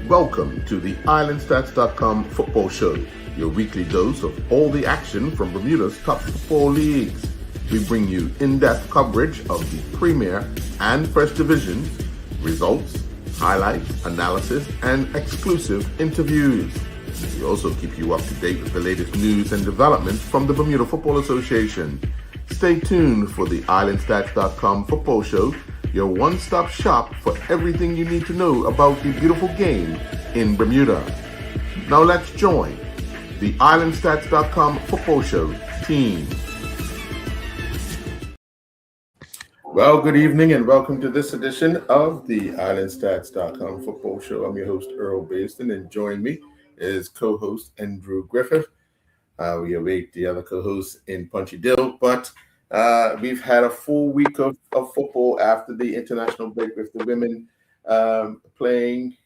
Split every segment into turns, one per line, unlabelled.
Welcome to the IslandStats.com Football Show, your weekly dose of all the action from Bermuda's top football leagues. We bring you in-depth coverage of the Premier and First Division, results, highlights, analysis, and exclusive interviews. We also keep you up to date with the latest news and developments from the Bermuda Football Association. Stay tuned for the IslandStats.com Football Show, your one-stop shop for everything you need to know about the beautiful game in Bermuda. Now let's join the IslandStats.com Football Show team. Well, good evening and welcome to this edition of the IslandStats.com Football Show. I'm your host, Earl Baston, and joining me is co-host Andrew Griffith. We await the other co-hosts in Punchy Dill, but we've had a full week of football after the international break with the women playing.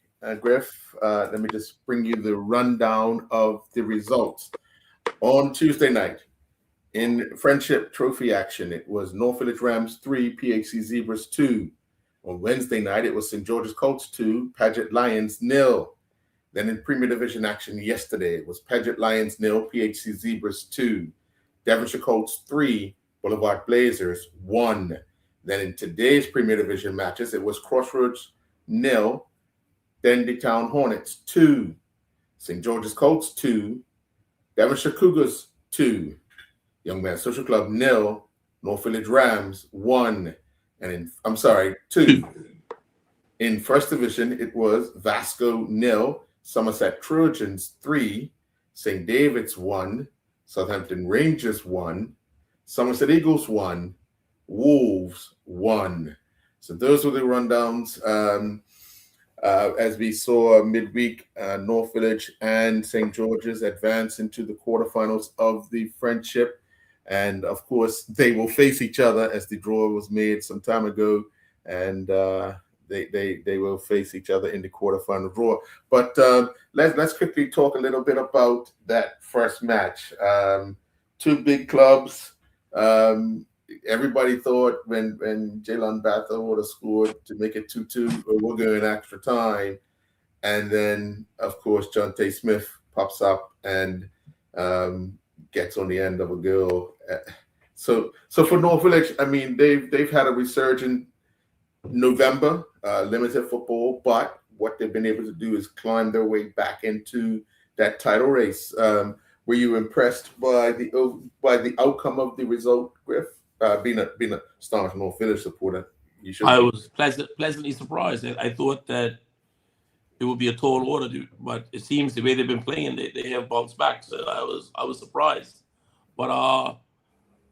Griff, let me just bring you the rundown of the results. On Tuesday night, in Friendship Trophy action, it was North Village Rams 3, PHC Zebras 2. On Wednesday night, it was St. George's Colts 2, Paget Lions 0. Then in Premier Division action yesterday, it was Paget Lions 0, PHC Zebras 2, Devonshire Colts 3, Boulevard Blazers 1. Then in today's Premier Division matches, it was Crossroads 0, Dendy Town Hornets 2, St. George's Colts 2, Devonshire Cougars 2, Young Men's Social Club 0, North Village Rams 1, and 2. In First Division, it was Vasco 0, Somerset Trojans 3, St. David's 1, Southampton Rangers 1, Somerset Eagles 1, Wolves 1. So those were the rundowns. As we saw midweek, North Village and St. George's advance into the quarterfinals of the Friendship. And of course, they will face each other as the draw was made some time ago. And they will face each other in the quarterfinal draw. But let's quickly talk a little bit about that first match. Two big clubs. Everybody thought when Jalen Bather would have scored to make it 2-2, we're going extra time. And then, of course, John Tay Smith pops up and gets on the end of a goal. So for North Village, I mean, they've had a resurgent November, limited football, but what they've been able to do is climb their way back into that title race. Were you impressed by the outcome of the result, Griff? Being a staunch North Village supporter, you should.
I was pleasantly surprised. I thought that it would be a tall order, but it seems the way they've been playing, they have bounced back. So I was surprised, but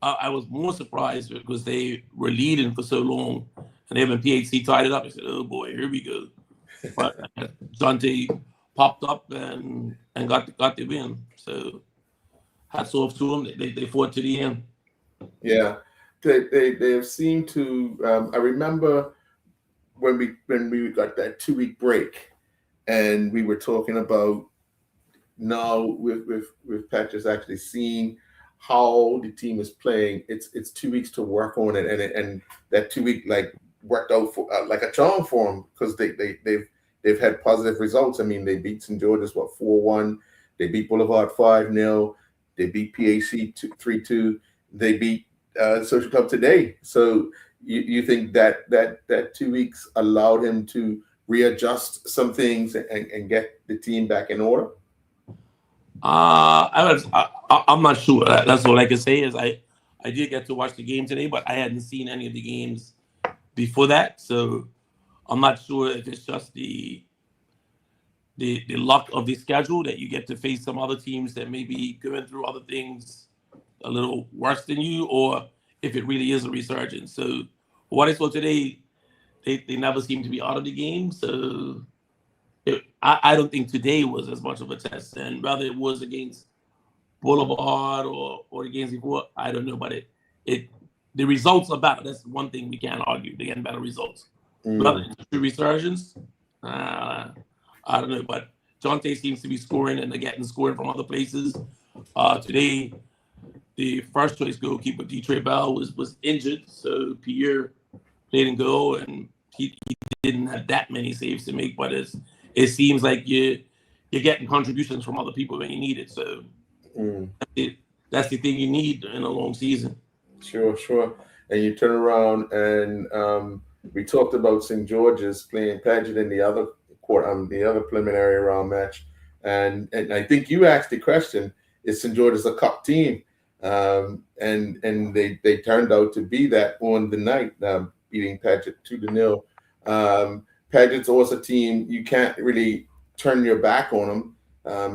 I was more surprised because they were leading for so long, and then when PHC tied it up, I said, "Oh boy, here we go." But Dante popped up and got the win. So hats off to them. They fought to the end.
Yeah, they have seemed to. I remember when we got that 2-week break, and we were talking about now with Patches actually seeing how the team is playing. It's 2 weeks to work on it, and that 2 week worked out for like a charm for them because they've had positive results. I mean, they beat St. George's 4-1. They beat Boulevard 5-0. They beat PAC 3-2. They beat Social Club today. So you think that 2 weeks allowed him to readjust some things and get the team back in order?
I'm not sure. That's all I can say is I did get to watch the game today, but I hadn't seen any of the games before that. So I'm not sure if it's just the luck of the schedule that you get to face some other teams that may be going through other things a little worse than you, or if it really is a resurgence. So what I saw today, they never seem to be out of the game. So I don't think today was as much of a test, and rather it was against Boulevard or against before. I don't know, but the results are better. That's one thing we can't argue. They get better results. Rather than the resurgence, I don't know, but Jonte seems to be scoring and they're getting scoring from other places. Today, the first choice goalkeeper, Detroit Bell, was injured, so Pierre played in goal, and he didn't have that many saves to make, but it's it seems like you're getting contributions from other people when you need it. So that's the thing you need in a long season.
Sure. And you turn around and we talked about St. George's playing Paget in the other the other preliminary round match, and I think you asked the question: is St. George's a cup team? And they turned out to be that on the night, beating Paget 2-0. Paget's also a team you can't really turn your back on them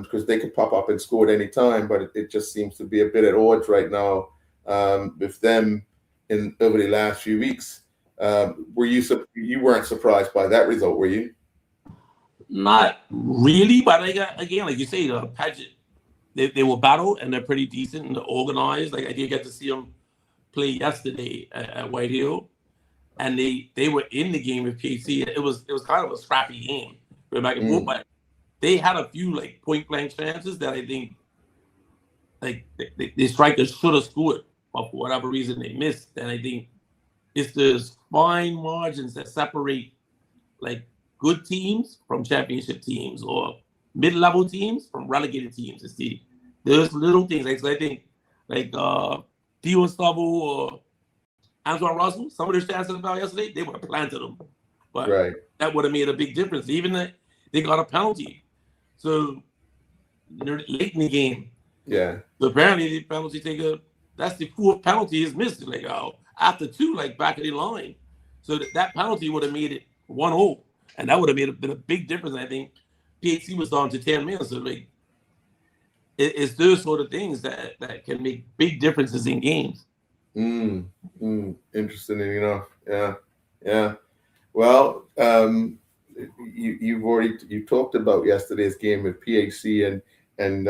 because they could pop up and score at any time, but it just seems to be a bit at odds right now with them over the last few weeks. You weren't surprised by that result, were you?
Not really, but again, like you say, Paget, they will battle and they're pretty decent and they're organized. Like I did get to see them play yesterday at White Hill, and they were in the game with PHC. It was kind of a scrappy game, back and forth, but they had a few like point blank chances that I think like the strikers should have scored, but for whatever reason they missed. And I think it's those fine margins that separate like good teams from championship teams or mid-level teams from relegated teams. It's those little things. Like, so I think like Theo Stubble or Antoine Russell, some of their stats about yesterday, they would have planted them. But that would have made a big difference. Even that they got a penalty. So they're late in the game.
Yeah.
So apparently the penalty taker, that's the fourth penalty is missed. Like after two, like back of the line. So that penalty would have made it 1-0. And that would have been a big difference. And I think PHC was down to 10 minutes. So like it's those sort of things that can make big differences in games.
Interesting enough. Yeah. Well, you talked about yesterday's game with PHC and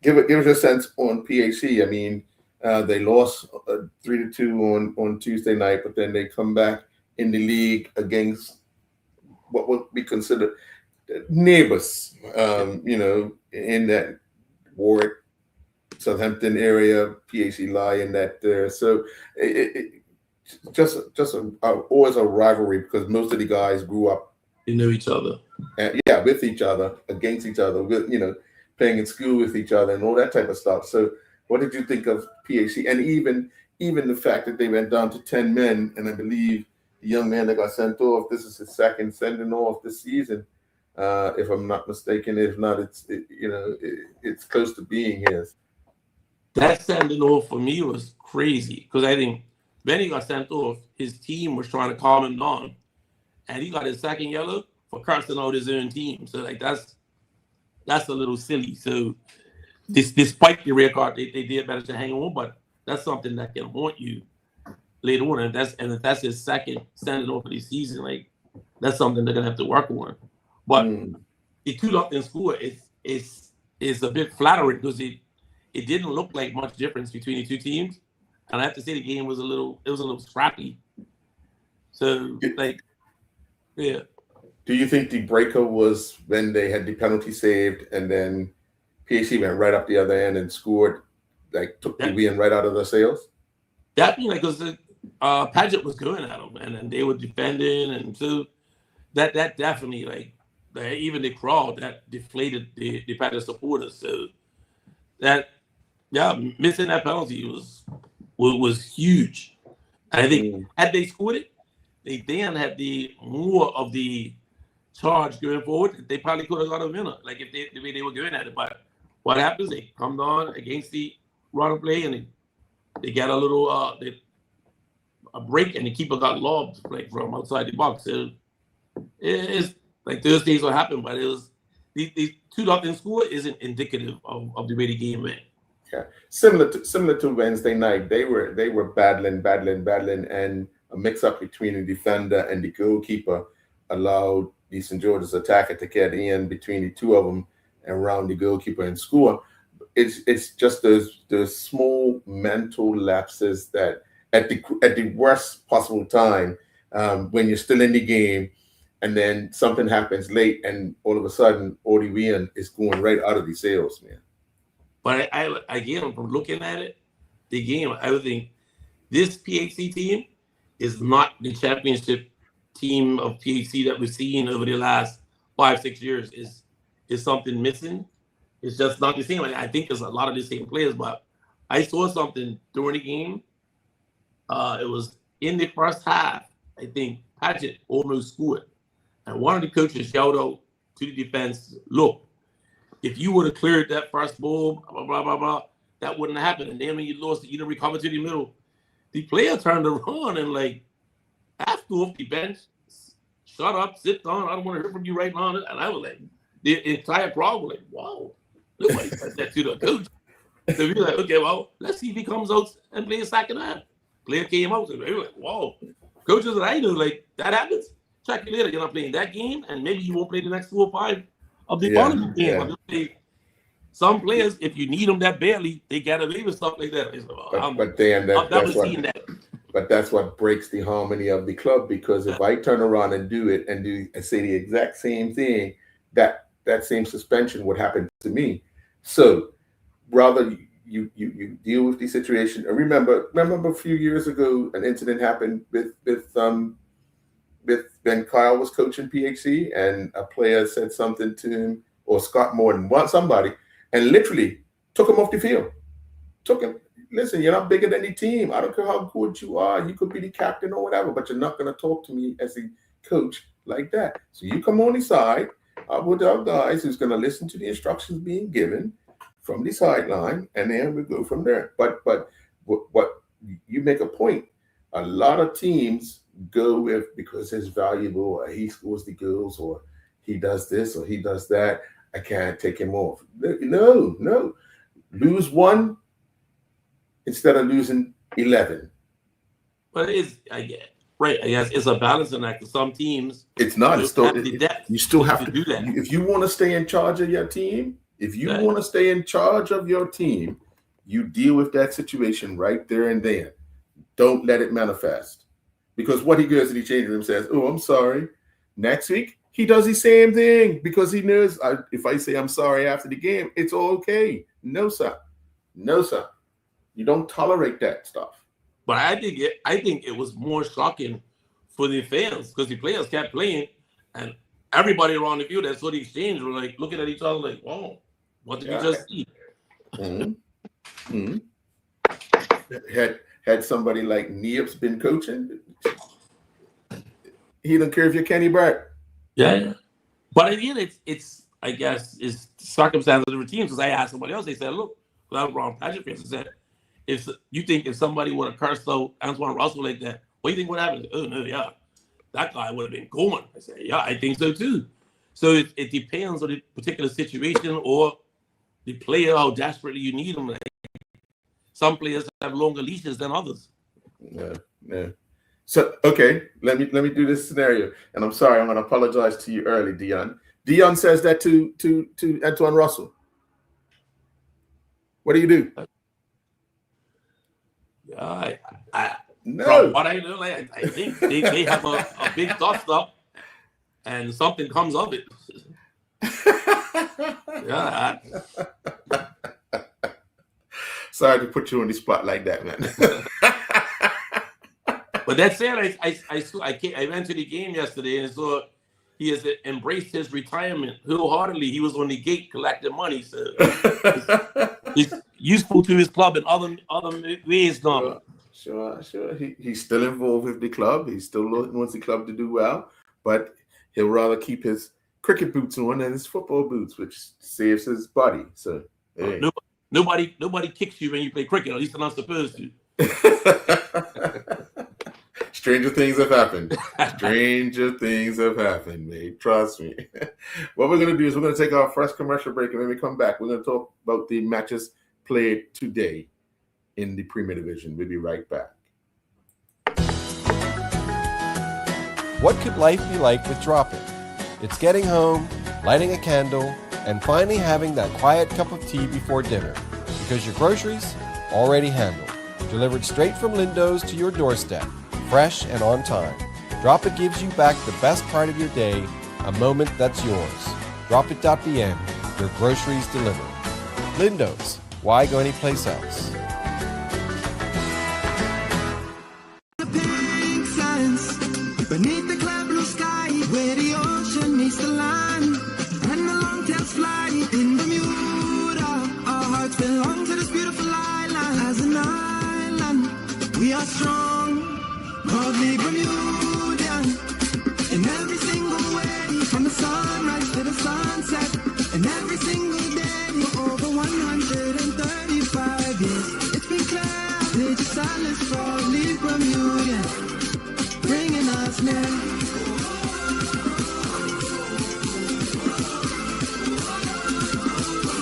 give us a sense on PHC. I mean, they lost 3-2 on Tuesday night, but then they come back in the league against what would be considered neighbors, in that Warwick, Southampton area. PHC lie in that there. So it just always a rivalry because most of the guys grew up.
They know each other.
With each other, against each other, with playing in school with each other and all that type of stuff. So what did you think of PHC? And even the fact that they went down to 10 men, and I believe the young man that got sent off, this is his second sending off this season, if I'm not mistaken. If not, it's close to being his.
That sending off for me was crazy because I think when he got sent off, his team was trying to calm him down, and he got his second yellow for cursing out his own team. So like that's a little silly. So despite the red card, they did manage to hang on, but that's something that can haunt you later on. And if that's his second sending off for the season, like that's something they're gonna have to work on. But the 2-0 score is a bit flattering because it didn't look like much difference between the two teams. And I have to say the game was a little scrappy. So yeah.
Do you think the breaker was when they had the penalty saved and then PHC went right up the other end and scored, like took the win right out of their sails?
Definitely, because Paget was going at them and they were defending, and so that definitely like even the crowd that deflated the Paget supporters. So missing that penalty was huge. And I think had they scored it, they then had the more of the charge going forward. They probably could have got a winner, like if the way they were going at it. But what happens? They come down against the run of play and they get a little a break, and the keeper got lobbed like from outside the box. So it's like Thursdays will happen, but it was the 2-0 score isn't indicative of the way the game went.
Yeah, similar to Wednesday night, they were battling, and a mix-up between the defender and the goalkeeper allowed the St. George's attacker to get in between the two of them and round the goalkeeper and score. It's just those small mental lapses that at the worst possible time, when you're still in the game, and then something happens late, and all of a sudden, Odi Wien is going right out of the sails, man.
But I again, from looking at it, the game, I would think this PHC team is not the championship team of PHC that we've seen over the last 5-6 years is something missing. It's just not the same. I think there's a lot of the same players, but I saw something during the game. It was in the first half. I think Paget almost scored, and one of the coaches shouted out to the defense, "Look, if you would have cleared that first ball, blah blah blah blah, that wouldn't have happened. And then when you lost it, you didn't recover to the middle." The player turned around and after off the bench, shut up, sit down. I don't want to hear from you right now. And I was like, the entire crowd was like, wow, nobody said that to the coach. So we were like, okay, well, let's see if he comes out and plays second half. Player came out, and we were like, wow. Coaches that I know, that happens. Check you later. You're not playing that game, and maybe you won't play the next 4 or 5 of the following game. Yeah. Some players, if you need them that badly, they get away with stuff like that.
But that's what breaks the harmony of the club, because if I turn around and do it and say the exact same thing, that same suspension would happen to me. So rather you deal with the situation. And remember a few years ago, an incident happened with when Kyle was coaching PHC, and a player said something to him, or Scott Morton, somebody, and literally took him off the field. Took him. Listen, you're not bigger than the team. I don't care how good you are. You could be the captain or whatever, but you're not going to talk to me as a coach like that. So you come on the side with our guys who's going to listen to the instructions being given from the sideline, and then we go from there. But what you make a point. A lot of teams go with, because it's valuable, or he scores the goals, or he does this, or he does that, I can't take him off. No. Lose 1 instead of losing 11.
But I guess it's a balancing act. For some teams,
it's not.
You
still have to
do that.
If you want to stay in charge of your team, you deal with that situation right there and then. Don't let it manifest. Because what he goes in the changing room says, "Oh, I'm sorry." Next week, he does the same thing, because he knows if I say I'm sorry after the game, it's okay. No, sir. You don't tolerate that stuff.
But I think it was more shocking for the fans, because the players kept playing, and everybody around the field that saw the exchange were looking at each other like, "Whoa, what did you just see?"
Mm-hmm. Had somebody like Neeps been coaching, he don't care if you're Kenny Burke.
Yeah. But again, it's I guess it's circumstances of the teams. Because I asked somebody else, they said, "Look, without wrong, Patrick fans said, if you think if somebody would have cursed out Antoine Russell like that, what do you think would happen?" "Oh no, yeah, that guy would have been going." I said, "Yeah, I think so too." So it depends on the particular situation or the player, how desperately you need them. Some players have longer leashes than others.
Yeah. So okay, let me do this scenario, and I'm sorry, I'm going to apologize to you early, Dion. Dion says that to Antoine Russell. What do you do?
Yeah,
no.
From what I know, I think they have a big dust up, and something comes of it. Yeah.
Sorry to put you on the spot like that, man.
But that said, I went to the game yesterday and saw he has embraced his retirement wholeheartedly. He was on the gate collecting money, so he's useful to his club in other ways now.
Sure. He's still involved with the club. He still wants the club to do well, but he'll rather keep his cricket boots on than his football boots, which saves his body. So hey.
Nobody kicks you when you play cricket. At least they're not supposed to.
Stranger things have happened. Mate. Trust me. What we're going to do is we're going to take our first commercial break, and when we come back, we're going to talk about the matches played today in the Premier Division. We'll be right back.
What could life be like with Drop It? It's getting home, lighting a candle, and finally having that quiet cup of tea before dinner, because your groceries already handled, delivered straight from Lindo's to your doorstep, fresh and on time. Drop It gives you back the best part of your day, a moment that's yours. Dropit.bn, your groceries delivered. Lindo's, why go anyplace else?
Beneath the clear blue sky, where the ocean meets the land, are strong, proudly Bermudian. In every single way, from the sunrise to the sunset. And every single day, for over 135 years. It's been clear, Legis Salis, proudly Bermudian. Bringing us near.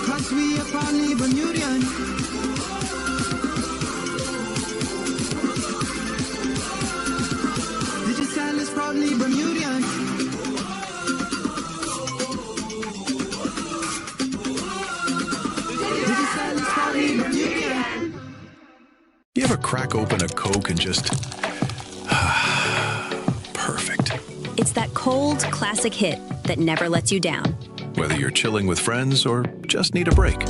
Cause we are proudly Bermudian. Legis Salis, proudly Bermudian. Legis Salis, proudly Bermudian.
You ever crack open a Coke and just... perfect.
It's that cold, classic hit that never lets you down.
Whether you're chilling with friends or just need a break,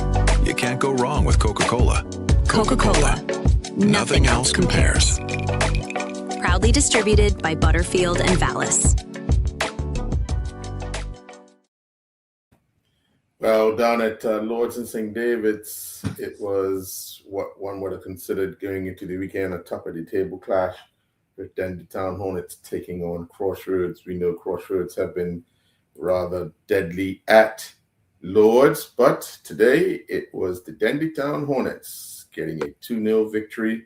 you can't go wrong with Coca-Cola.
Coca-Cola.
Nothing else compares.
Proudly distributed by Butterfield and Vallis.
Well, down at Lords and St. David's, it was what one would have considered going into the weekend a top of the table clash with Dendy Town Hornets taking on Crossroads. We know Crossroads have been rather deadly at Lords, but today it was the Dendy Town Hornets getting a 2-0 victory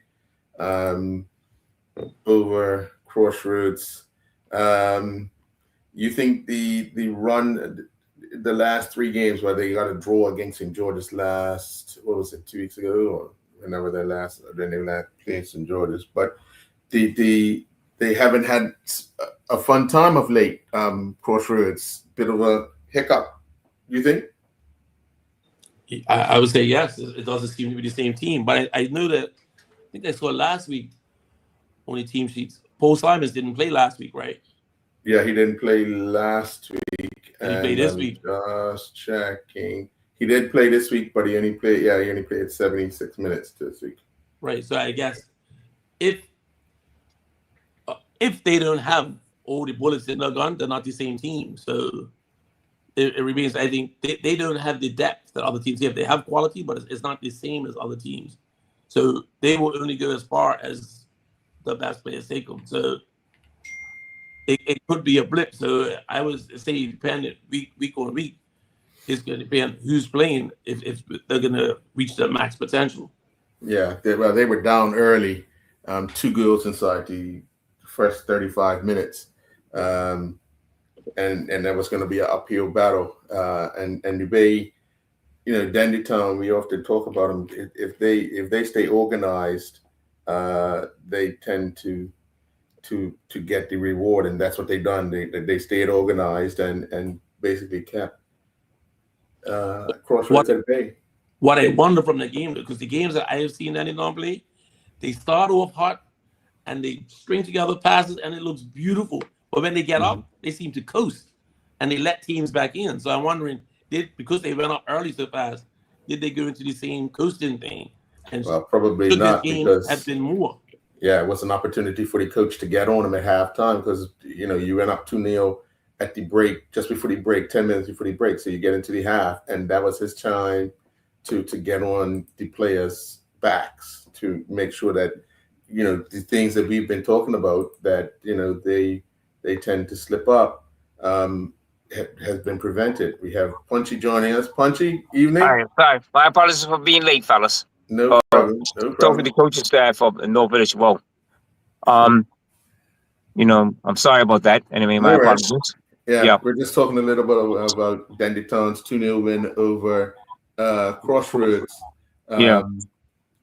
over Crossroads. You think the run, the last 3 games where they got a draw against St. George's last, 2 weeks ago, or whenever they last played St. George's, but they haven't had a fun time of late. Crossroads, bit of a hiccup. You think?
I would say yes. It doesn't seem to be the same team, but I know that. I think I saw last week on the team sheets. Paul Simons didn't play last week, right?
Yeah, he didn't play last week.
And he played this week.
Just checking. He did play this week, but he only played 76 minutes this week.
Right. So I guess if they don't have all the bullets in their gun, they're not the same team. So it remains. I think they don't have the depth that other teams have. They have quality, but it's not the same as other teams. So they will only go as far as the best players take them. So it could be a blip. So I would say dependent week on week, it's going to depend who's playing if they're going to reach their max potential.
Yeah, they were down early, 2 goals inside the first 35 minutes, and that was going to be an uphill battle. And the way, Dendy Town, we often talk about them. If they stay organized, they tend to get the reward, and that's what they've done. They stayed organized and basically kept Crossroads at bay.
What I wonder from the game, because the games that I have seen Dendy Town play, they start off hot and they string together passes and it looks beautiful. But when they get up, they seem to coast and they let teams back in. So I'm wondering, because they went up early so fast, did they go into the same coasting thing? And
well, probably not, because
have been more.
Yeah, it was an opportunity for the coach to get on them at halftime because, you went up 2-0 at the break, just before the break, 10 minutes before the break. So you get into the half, and that was his time to get on the players' backs to make sure that, the things that we've been talking about that, they tend to slip up has been prevented. We have Punchy joining us. Punchy, evening.
Hi, sorry. My apologies for being late, fellas.
No problem.
Talking to the coaching staff of North Village. Well, I'm sorry about that. Anyway, my apologies.
Yeah, we're just talking a little bit about Dendy Town's 2-0 win over Crossroads.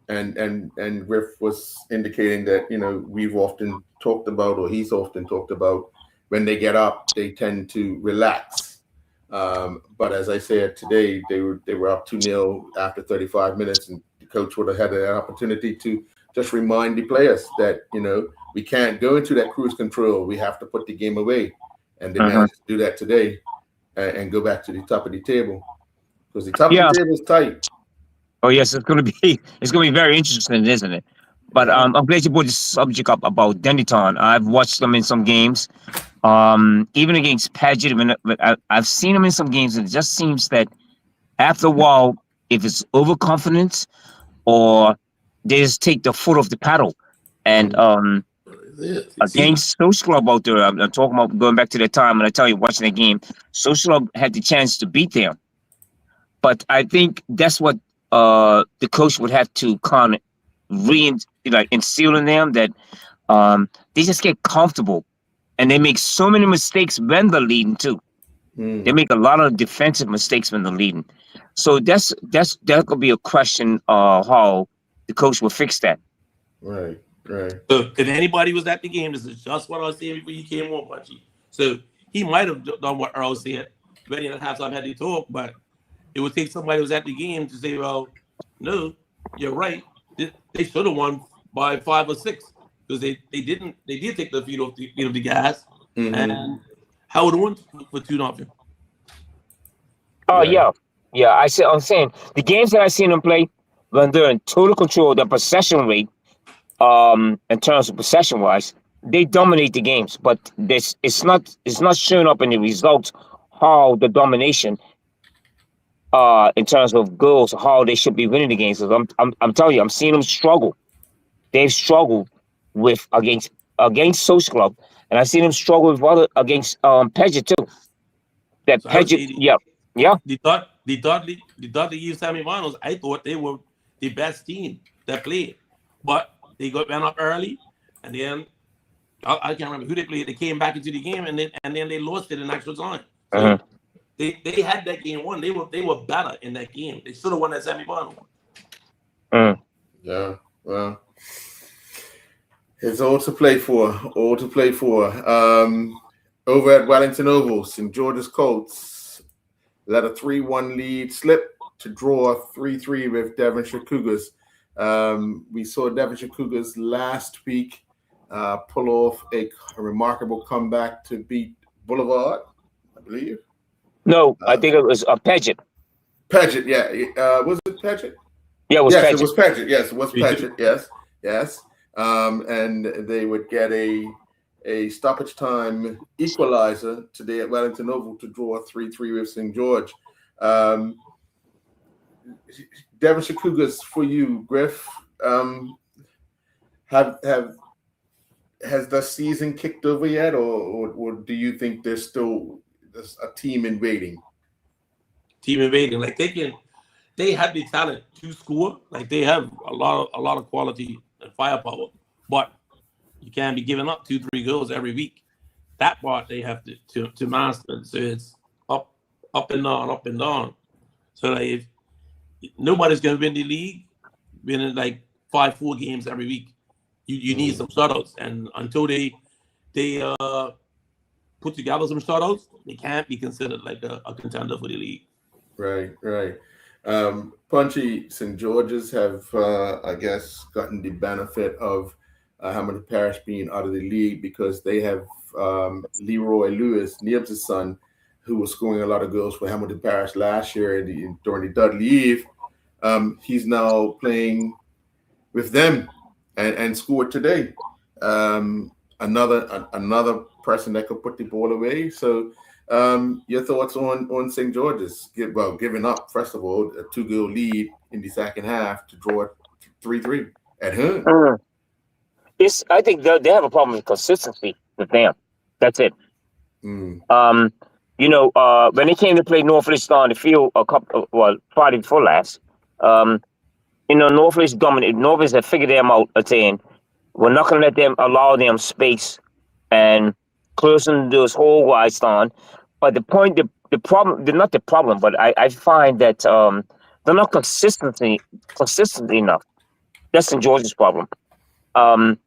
And Griff was indicating that, we've often talked about, or he's often talked about, when they get up, they tend to relax. But as I said today, they were up 2-0 after 35 minutes, and the coach would have had an opportunity to just remind the players that, we can't go into that cruise control. We have to put the game away. And they managed to do that today and go back to the top of the table. Because the top of the table is tight.
Oh, yes, it's going to be very interesting, isn't it? But I'm glad you brought this subject up about Dendy Town. I've watched them in some games, even against Paget. I've seen them in some games, and it just seems that after a while, if it's overconfidence or they just take the foot off the paddle, And against Social Club out there, I'm talking about going back to the time, and I tell you, watching the game, Social Club had the chance to beat them. But I think that's what the coach would have to kind of instill in them, that they just get comfortable, and they make so many mistakes when they're leading too. They make a lot of defensive mistakes when they're leading. So that could be a question how the coach will fix that.
Right.
So if anybody was at the game, this is just what I was saying before you came on, Punchy. So he might have done what Earl said, ready at halftime had to talk, but it would take somebody who was at the game to say, well, no, you're right. They should have won by 5 or 6 because they did take the feet off the gas, and Howard won for 2-0.
Oh yeah. I'm saying the games that I've seen them play, when they're in total control, their possession rate, in terms of possession wise, they dominate the games. But it's not showing up in the results how the domination, in terms of goals, how they should be winning the games. I'm telling you, I'm seeing them struggle. They've struggled with against Social Club, and I've seen them struggle with against Paget too. That
So
Paget, yeah.
The thought the East semifinals, I thought they were the best team that played, but they went up early, and then I can't remember who they played. They came back into the game, and then they lost it in extra time. So they had that game won. They were better in that game. They should have won that semifinal.
Yeah. Well, it's all to play for. Over at Wellington Oval, St. George's Colts let a 3-1 lead slip to draw 3-3 with Devonshire Cougars. We saw Devonshire Cougars last week pull off a remarkable comeback to beat Boulevard, I believe.
No, I think it was Paget.
Paget, yeah. Was it Paget?
Yeah, it was Paget.
It was Paget. Yes, it was Paget. Yes. And they would get a stoppage time equalizer today at Wellington Oval to draw 3-3 with St. George. Devonshire Cougars for you, Griff. Has the season kicked over yet, or do you think there's still a team invading?
Like they have the talent to score. Like they have a lot of quality and firepower, but you can't be giving up 2-3 goals every week. That part they have to master. So it's up and down. So like if nobody's gonna win the league, winning like 5-4 games every week. You need some shutouts, and until they put together some shutouts, they can't be considered like a contender for the league.
Right. Punchy, St. George's have, I guess, gotten the benefit of Hamilton Parish being out of the league because they have Leroy Lewis, Niebs' son, who was scoring a lot of goals for Hamilton Parish last year during the Dudley Eve. He's now playing with them and scored today. Another person that could put the ball away. So your thoughts on St. George's? Giving up, first of all, a 2-goal lead in the second half to draw 3-3 at home.
I think they have a problem with consistency with them. That's it. When they came to play Northridge on the field Friday before last, Northridge dominated. Northridge had figured them out, saying we're not going to let them allow them space and closing this whole wide stand. But the problem, they're not the problem, but I find that they're not consistent enough. That's St. George's problem. And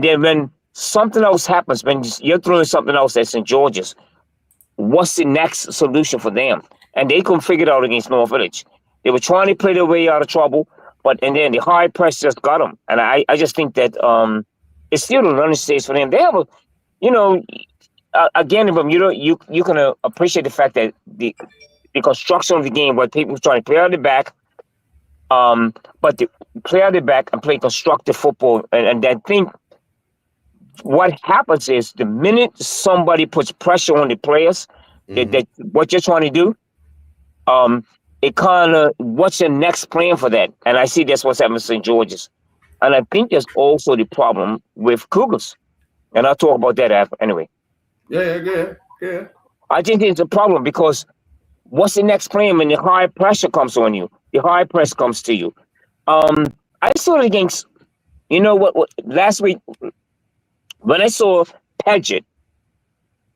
then when something else happens, when you're throwing something else at St. George's, what's the next solution for them? And they couldn't figure it out against North Village. They were trying to play their way out of trouble, and then the high press just got them. And I just think that it's still a learning stage for them. They have again, you can appreciate the fact that the construction of the game, where people trying to play out the back, but they play out the back and play constructive football, and I think what happens is the minute somebody puts pressure on the players, that what you're trying to do, it kind of, what's your next plan for that? And I see that's what's happening to St. George's. And I think there's also the problem with Cougars. And I'll talk about that after anyway.
Yeah.
I think it's a problem because what's the next plan when the high pressure comes on you? The high press comes to you. I saw it against, you know what last week when I saw Paget,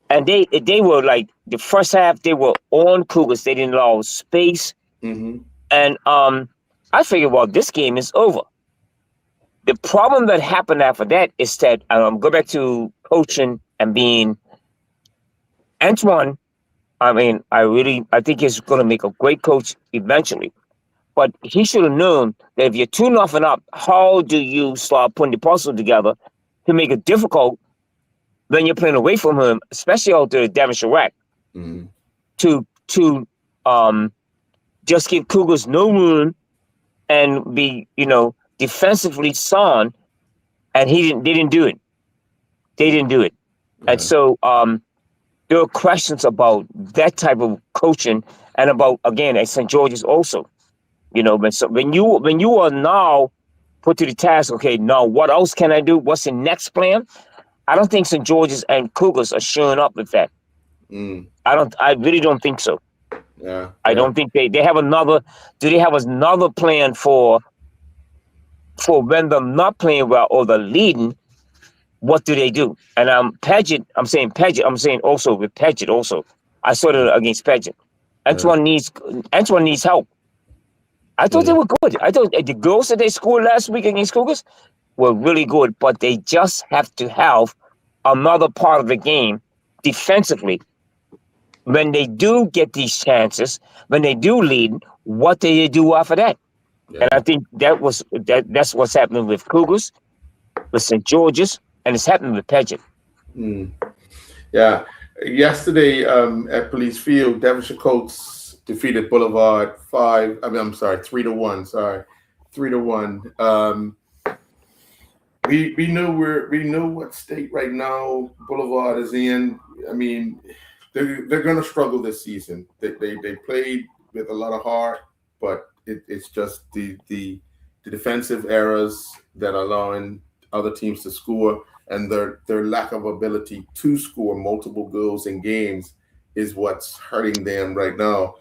and they were like the first half they were on Cougars. They didn't allow space,
Mm-hmm.
and I figured, well, this game is over. The problem that happened after that is that go back to coaching and being Antoine. I mean, I think he's going to make a great coach eventually. But he should have known that if you're 2-0 up, how do you start putting the puzzle together to make it difficult when you're playing away from him, especially out there at Devonshire Rack,
Mm-hmm.
to just give Cougars no room and be, defensively sound, and they didn't do it. They didn't do it.
Yeah.
And so there are questions about that type of coaching and about, again, at St. George's also. When you are now put to the task, okay, now what else can I do? What's the next plan? I don't think St. George's and Cougars are showing up with that.
Mm.
I really don't think so.
Yeah.
I don't think they have another. Do they have another plan for when they're not playing well or they're leading? What do they do? And Paget, I'm saying also with Paget also. I saw it against Paget. Antoine needs help. I thought they were good. I thought the goals that they scored last week against Cougars were really good, but they just have to have another part of the game defensively. When they do get these chances, when they do lead, what do they do after that?
Yeah.
And I think that's what's happening with Cougars, with St. George's, and it's happening with Paget.
Mm. Yeah. Yesterday at Police Field, Devonshire Colts defeated Boulevard 3-1. Sorry, 3-1. We know what state right now Boulevard is in. I mean, they're going to struggle this season. They played with a lot of heart, but it's just the defensive errors that are allowing other teams to score, and their lack of ability to score multiple goals in games is what's hurting them right now.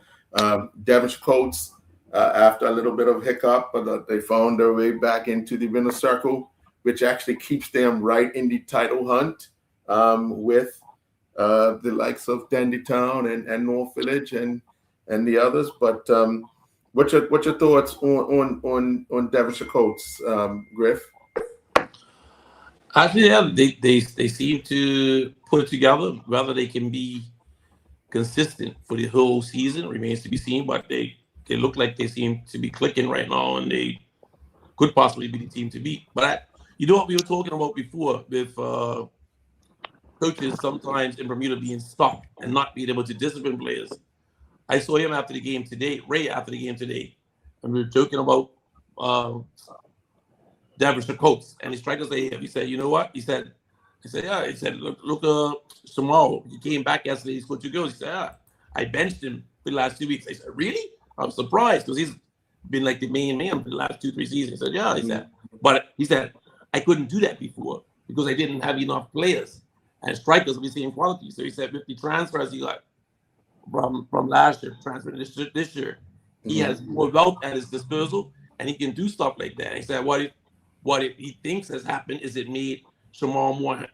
Devonshire Colts, after a little bit of hiccup, but they found their way back into the winner's circle, which actually keeps them right in the title hunt with the likes of Dandytown and North Village and the others. But what's your thoughts on Devonshire Colts, Griff?
Actually, yeah, they seem to put it together. Whether they can be consistent for the whole season remains to be seen, but they look like they seem to be clicking right now, and they could possibly be the team to beat. But you know what we were talking about before with coaches sometimes in Bermuda being stuck and not being able to discipline players. I saw him after the game today, Ray after the game today, and we were joking about Devonshire Colts, and his striker said, he said, you know what? He said, yeah. He said, look, Samaro, he came back yesterday, he scored 2 goals. He said, yeah, I benched him for the last 2 weeks. I said, really? I'm surprised because he's been like the main man for the last 2-3 seasons. He said, yeah. He said, but he said, I couldn't do that before because I didn't have enough players and strikers with the same quality. So he said, with the transfers he got from last year, transferred this year, he has more wealth at his disposal and he can do stuff like that. And he said, what he thinks has happened is it made Shamar more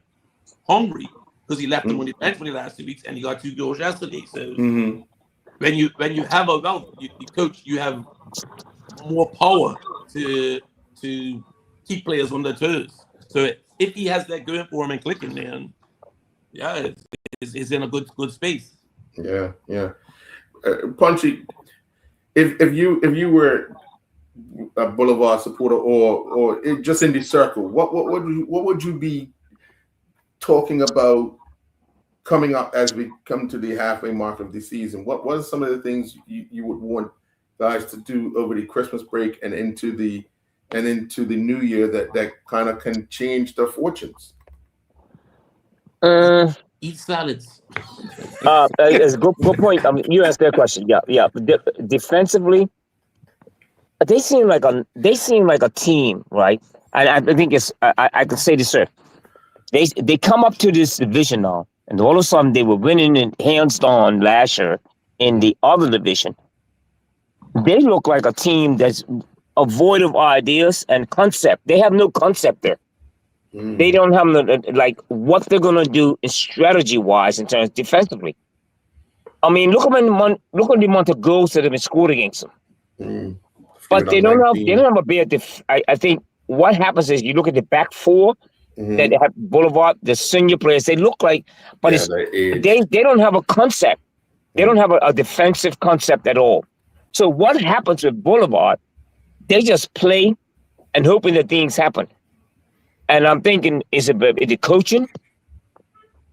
hungry because he left him on the bench for the last 2 weeks and he got 2 goals yesterday. So when you have a wealth, you coach, you have more power to keep players on their toes. So if he has that going for him and clicking, then yeah, it's in a good space.
Yeah. Punchy, if you were a Boulevard supporter or just in the circle, what would you be talking about coming up as we come to the halfway mark of the season? What are some of the things you would want guys to do over the Christmas break and into the new year that kind of can change their fortunes?
Eat salads.
It's a good point. You asked that question. Yeah. Defensively, they seem like a team, right? and I think I can say this, sir. They come up to this division now, and all of a sudden they were winning in hands down last year in the other division. They look like a team that's void of ideas and concept. They have no concept there. They don't have like what they're gonna do in strategy wise in terms defensively. I mean, look at the amount of goals that have been scored against them. But they don't have a bad I think what happens is you look at the back four that have Boulevard, the senior players, they look like, but they don't have a concept. They don't have a defensive concept at all. So what happens with Boulevard? They just play and hoping that things happen. And I'm thinking, is it the coaching?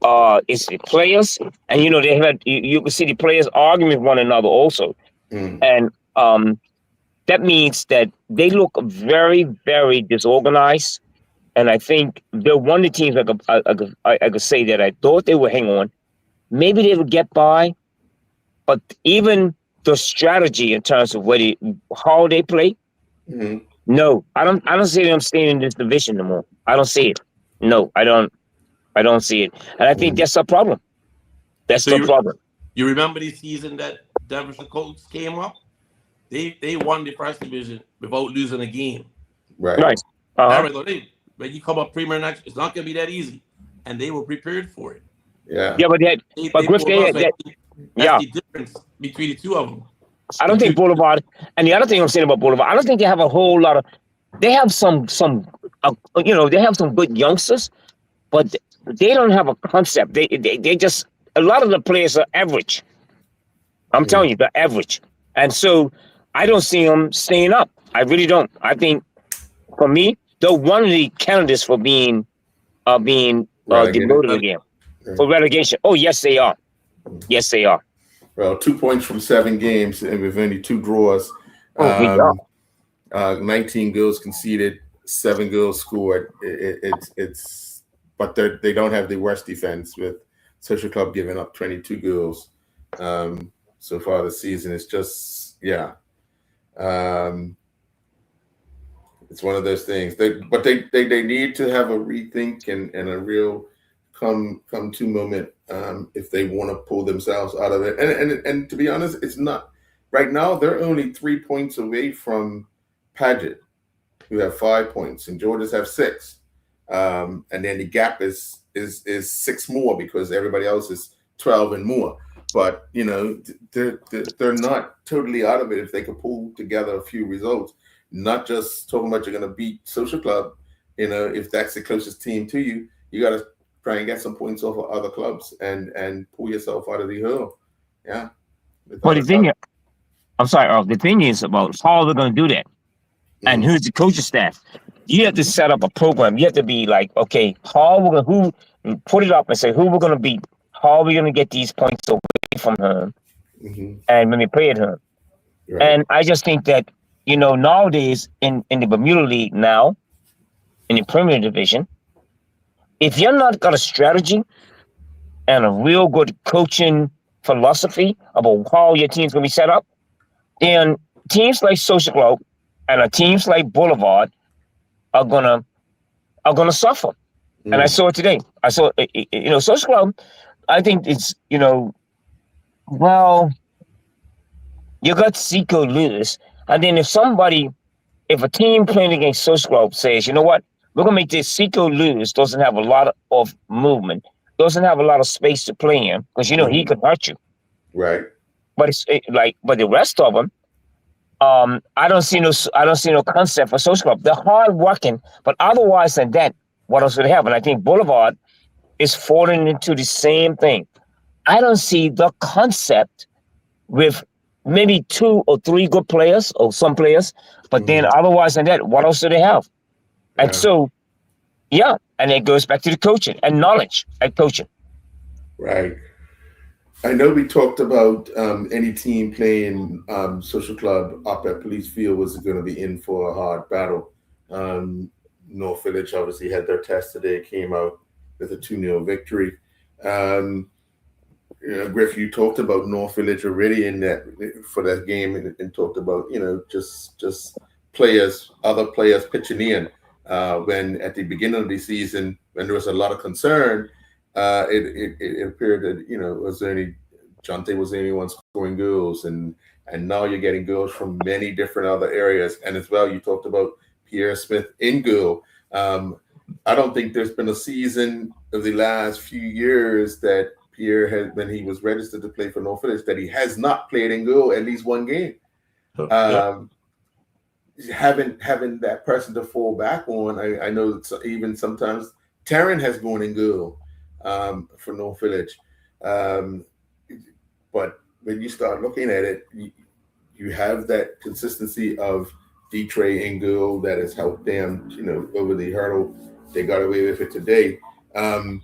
It's the players, and they had you can see the players arguing with one another also, and that means that they look very, very disorganized. And I think they're one of the teams I could say that I thought they would hang on, maybe they would get by, but even the strategy in terms of how they play, no, I don't see them staying in this division anymore. I don't see it. No, I don't see it. And I think that's a problem. That's the problem.
You remember the season that Devonshire Colts came up? They won the first division without losing a game.
Right.
Nice.
When you come up Premier National, it's not going to be that easy. And they were prepared for it.
Yeah.
Yeah, but Griff, that's the
difference between the two of them.
I don't think Boulevard, and the other thing I'm saying about Boulevard, I don't think they have a whole lot of. They have some they have some good youngsters, but they don't have a concept. They just, a lot of the players are average. I'm telling you, they're average, and so I don't see them staying up. I really don't. I think, for me, they're one of the candidates for being demoted again for relegation. Oh, yes, they are. Yes, they are.
Well, 2 points from 7 games, and with only 2 draws. 19 goals conceded, 7 goals scored. But they don't have the worst defense, with Social Club giving up 22 goals so far this season. It's just it's one of those things. They need to have a rethink and a real come to moment if they want to pull themselves out of it. And to be honest, it's not right now. They're only 3 points away from Paget, who have 5 points, and Georges have 6. And then the gap is 6 more because everybody else is 12 and more. But they're not totally out of it if they can pull together a few results. Not just talking about you're going to beat Social Club. If that's the closest team to you, you got to try and get some points off of other clubs and pull yourself out of the hole. Yeah.
But the thing, I'm sorry, Earl, the thing is about how they're going to do that. And who's the coaching staff? You have to set up a program. You have to be like, okay, who put it up and say who we're going to beat. How are we going to get these points away from home? And when we play at home. Right. And I just think that, nowadays in the Bermuda League now, in the Premier Division, if you're not got a strategy and a real good coaching philosophy about how your team's going to be set up, then teams like Social Club and teams like Boulevard are gonna suffer. And I saw it today. I saw Social Club. I think it's well, you got Seco Lewis, and then if a team playing against Social Club says, you know what, we're gonna make this Seco Lewis doesn't have a lot of movement, doesn't have a lot of space to play in because he could hurt you.
Right.
But but the rest of them. I don't see no concept for Social Club. They're hard working, but otherwise than that, what else would they have? And I think Boulevard is falling into the same thing. I don't see the concept with maybe 2 or 3 good players or some players, but then otherwise than that, what else do they have? And so, and it goes back to the coaching and knowledge at coaching.
Right. I know we talked about any team playing Social Club up at Police Field was going to be in for a hard battle. North Village obviously had their test today, came out with a 2-0 victory. Griff, you talked about North Village already in that for that game and talked about, just players, other players pitching in. when at the beginning of the season, when there was a lot of concern, it appeared that Jonte was the only one scoring goals, and now you're getting goals from many different other areas. And as well, you talked about Pierre Smith in goal. I don't think there's been a season of the last few years that Pierre has, when he was registered to play for North Village, that he has not played in goal at least one game. Having that person to fall back on, I know that even sometimes Taryn has gone in goal for North Village. But when you start looking at it, you have that consistency of D-Tray in goal that has helped them, over the hurdle. They got away with it today. But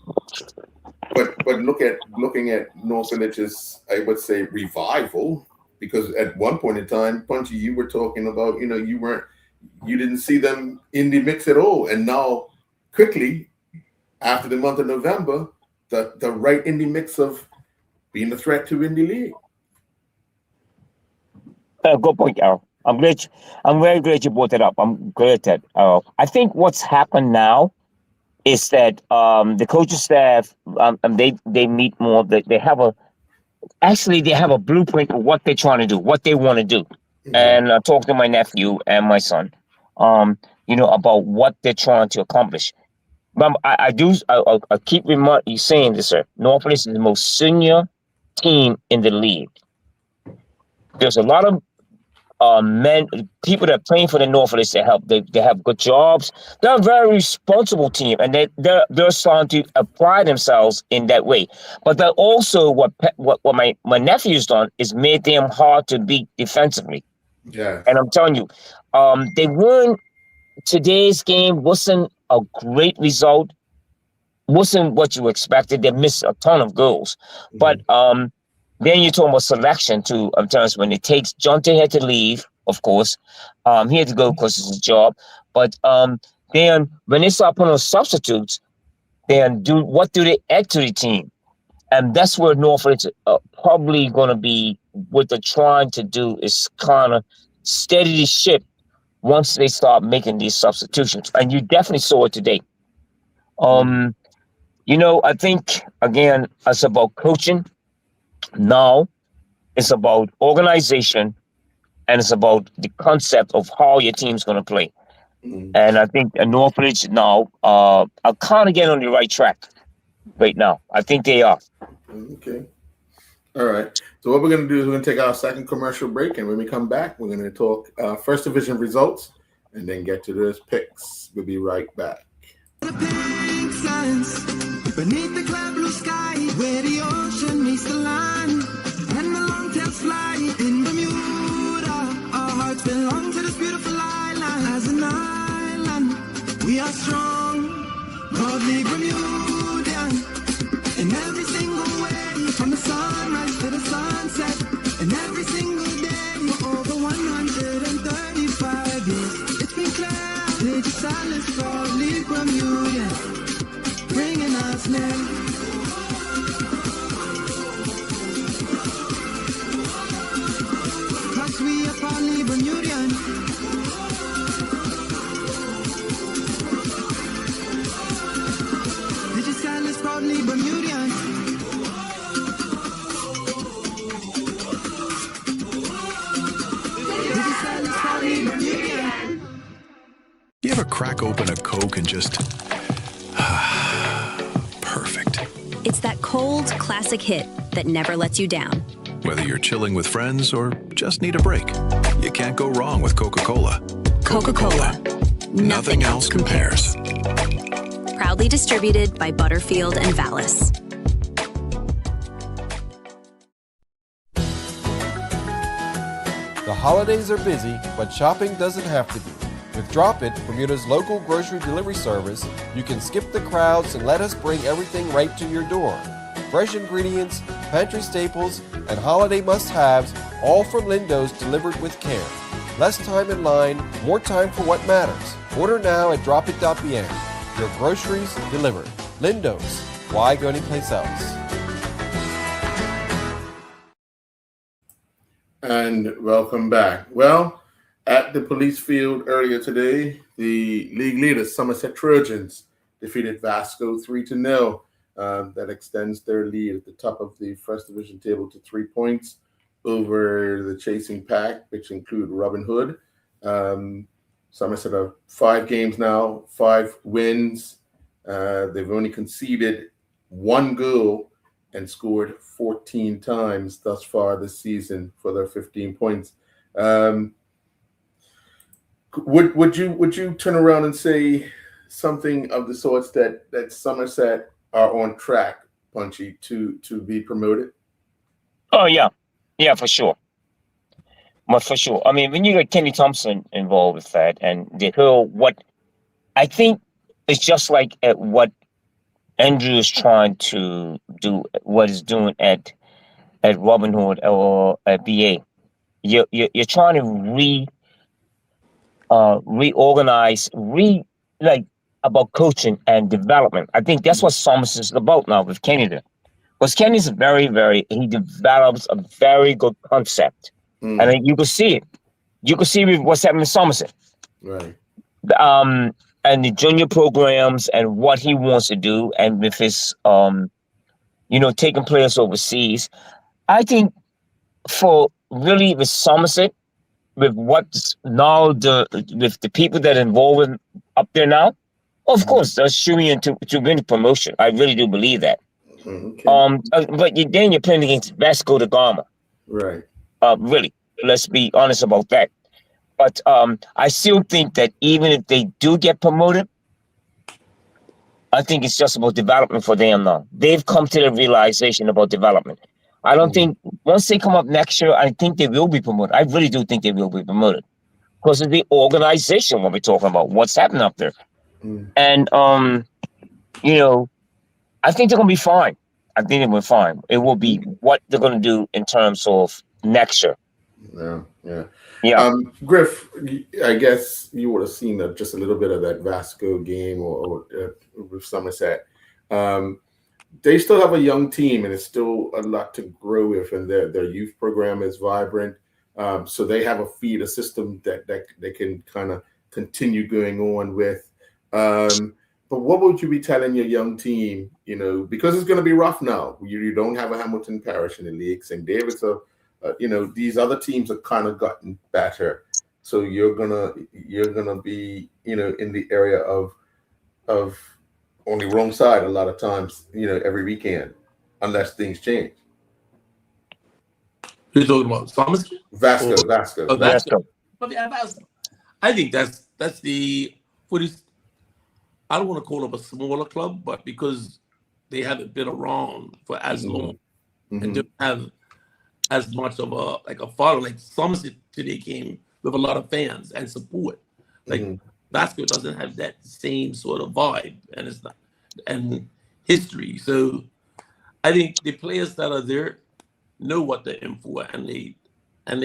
looking at North Village's, I would say, revival, because at one point in time, Punchy, you were talking about, you didn't see them in the mix at all. And now quickly, after the month of November, they're right in the mix of being a threat to win the league.
Good point, Errol. I'm very glad you brought it up. I'm glad that I think what's happened now is that the coaching staff they meet more. They have a blueprint of what they're trying to do, what they want to do. Mm-hmm. And I talked to my nephew and my son, about what they're trying to accomplish. But I keep saying this, sir. North Village is the most senior team in the league. There's a lot of people that are playing for the North Village that help. They have good jobs. They're a very responsible team, and they're starting to apply themselves in that way. But that also what my nephew's done is made them hard to beat defensively.
Yeah,
and I'm telling you, they won today's game. Wasn't a great result. Wasn't what you expected. They missed a ton of goals, but then you're talking about selection too. I'm telling you, when it takes, Jonte had to leave, of course. He had to go because it's his job. But then when they start putting on substitutes, then what do they add to the team? And that's where Norfolk is probably going to be. What they're trying to do is kind of steady the ship once they start making these substitutions. And you definitely saw it today. I think, again, it's about coaching. Now it's about organization, and it's about the concept of how your team's going to play. Mm-hmm. And I think North Village now are kind of getting on the right track right now. I think they are.
Okay. All right. So what we're going to do is we're going to take our second commercial break, and when we come back, we're going to talk First Division results and then get to those picks. We'll be right back.
Beneath the cloud blue sky, where the ocean meets the land, and the long-tails fly in Bermuda. Our hearts belong to this beautiful island. As an island, we are strong, proudly Bermudian. In every single way, from the sunrise to the sunset, and every single day for over 135 years. It's been clear, Lady Silence, proudly Bermudian. Bringing us near. Cause we are proudly Bermudian. Digital is proudly Bermudian. Digital is proudly Bermudian.
You ever crack open a Coke and just... perfect.
It's that cold, classic hit that never lets you down.
Whether you're chilling with friends or just need a break, you can't go wrong with Coca-Cola.
Coca-Cola.
Nothing else compares.
Proudly distributed by Butterfield and Vallis.
The holidays are busy, but shopping doesn't have to be. With Drop It, Bermuda's local grocery delivery service, you can skip the crowds and let us bring everything right to your door. Fresh ingredients, pantry staples, and holiday must-haves, all from Lindo's delivered with care. Less time in line, more time for what matters. Order now at dropit.bn. Your groceries delivered. Lindo's. Why go anyplace else?
And welcome back. Well, At the police field earlier today, the league leaders, Somerset Trojans, defeated Vasco 3-0. That extends their lead at the top of the first division table to 3 points over the chasing pack, which include Robin Hood. Somerset are 5 games now, 5 wins. They've only conceded 1 goal and scored 14 times thus far this season for their 15 points. Would you turn around and say something of the sorts that Somerset are on track, Punchy, to be promoted?
Oh yeah, for sure. But for sure, I mean, when you get Kenny Thompson involved with that, and the whole what I think it's just like what Andrew is trying to do, what he's doing at Robin Hood or at BA. You're trying to reorganize, like about coaching and development. I think that's what Somerset is about now with Kenny there. Because Kenny's he develops a very good concept. And you can see it. You can see what's happening in Somerset.
Right.
And the junior programs and what he wants to do, and with his taking players overseas. I think for really with Somerset, with what's now with the people that are involved up there now, of course they're shooting into to win the promotion. I really do believe that.
Okay.
But then you're playing against Vasco da Gama.
Right.
Really, let's be honest about that. But I still think that even if they do get promoted, I think it's just about development for them now. They've come to the realization about development. I don't think once they come up next year, I think they will be promoted. I really do think they will be promoted because of the organization when we're talking about what's happening up there. And, I think they're going to be fine. I think they will be fine. It will be what they're going to do in terms of next year.
Yeah. Griff, I guess you would have seen just a little bit of that Vasco game or with Somerset. They still have a young team, and it's still a lot to grow with, and their youth program is vibrant. So they have a feeder system that they can kind of continue going on with. But what would you be telling your young team, because it's going to be rough now. You don't have a Hamilton Parish in the league. St. David's these other teams have kind of gotten better. So you're gonna be, in the area of on the wrong side a lot of times, every weekend, unless things change.
You're talking about Somerset?
Vasco.
Oh, Vasco. But yeah, Vasco. I think that's the I don't want to call it a smaller club, but because they haven't been around for as long and don't have as much of a following, like Somerset today came with a lot of fans and support. Like Vasco doesn't have that same sort of vibe, and it's not and history. So I think the players that are there know what they're in for, and they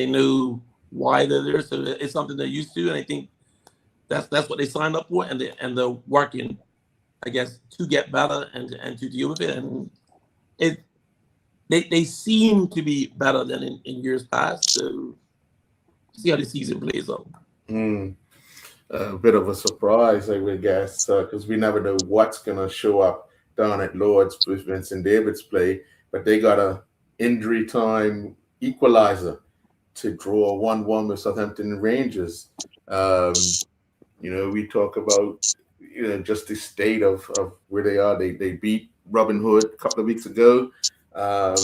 know why they're there. So it's something they're used to, and I think that's what they signed up for, and they're working, I guess, to get better and to deal with it. And they seem to be better than in years past. So see how the season plays out.
A bit of a surprise, I would guess, because we never know what's going to show up down at Lord's with Vincent David's play. But they got a injury time equalizer to draw 1-1 with Southampton Rangers. We talk about just the state of where they are. They beat Robin Hood a couple of weeks ago, and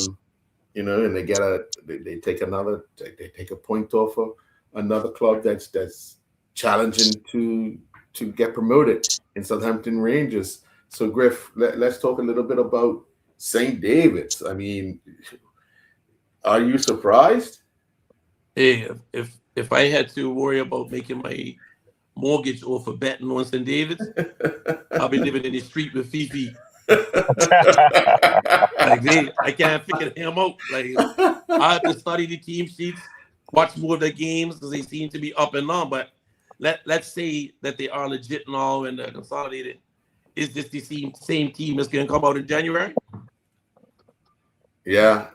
they take a point off of another club that's challenging to get promoted in Southampton Rangers. So Griff, let's talk a little bit about St. David's. I mean, are you surprised?
Hey, if I had to worry about making my mortgage off of betting on St. David's, I'll be living in the street with Fifi. I can't figure him out. Like, I have to study the team sheets, watch more of the games because they seem to be up and down. But let's say that they are legit and all and consolidated. Is this the same team that's going to come out in January?
Yeah,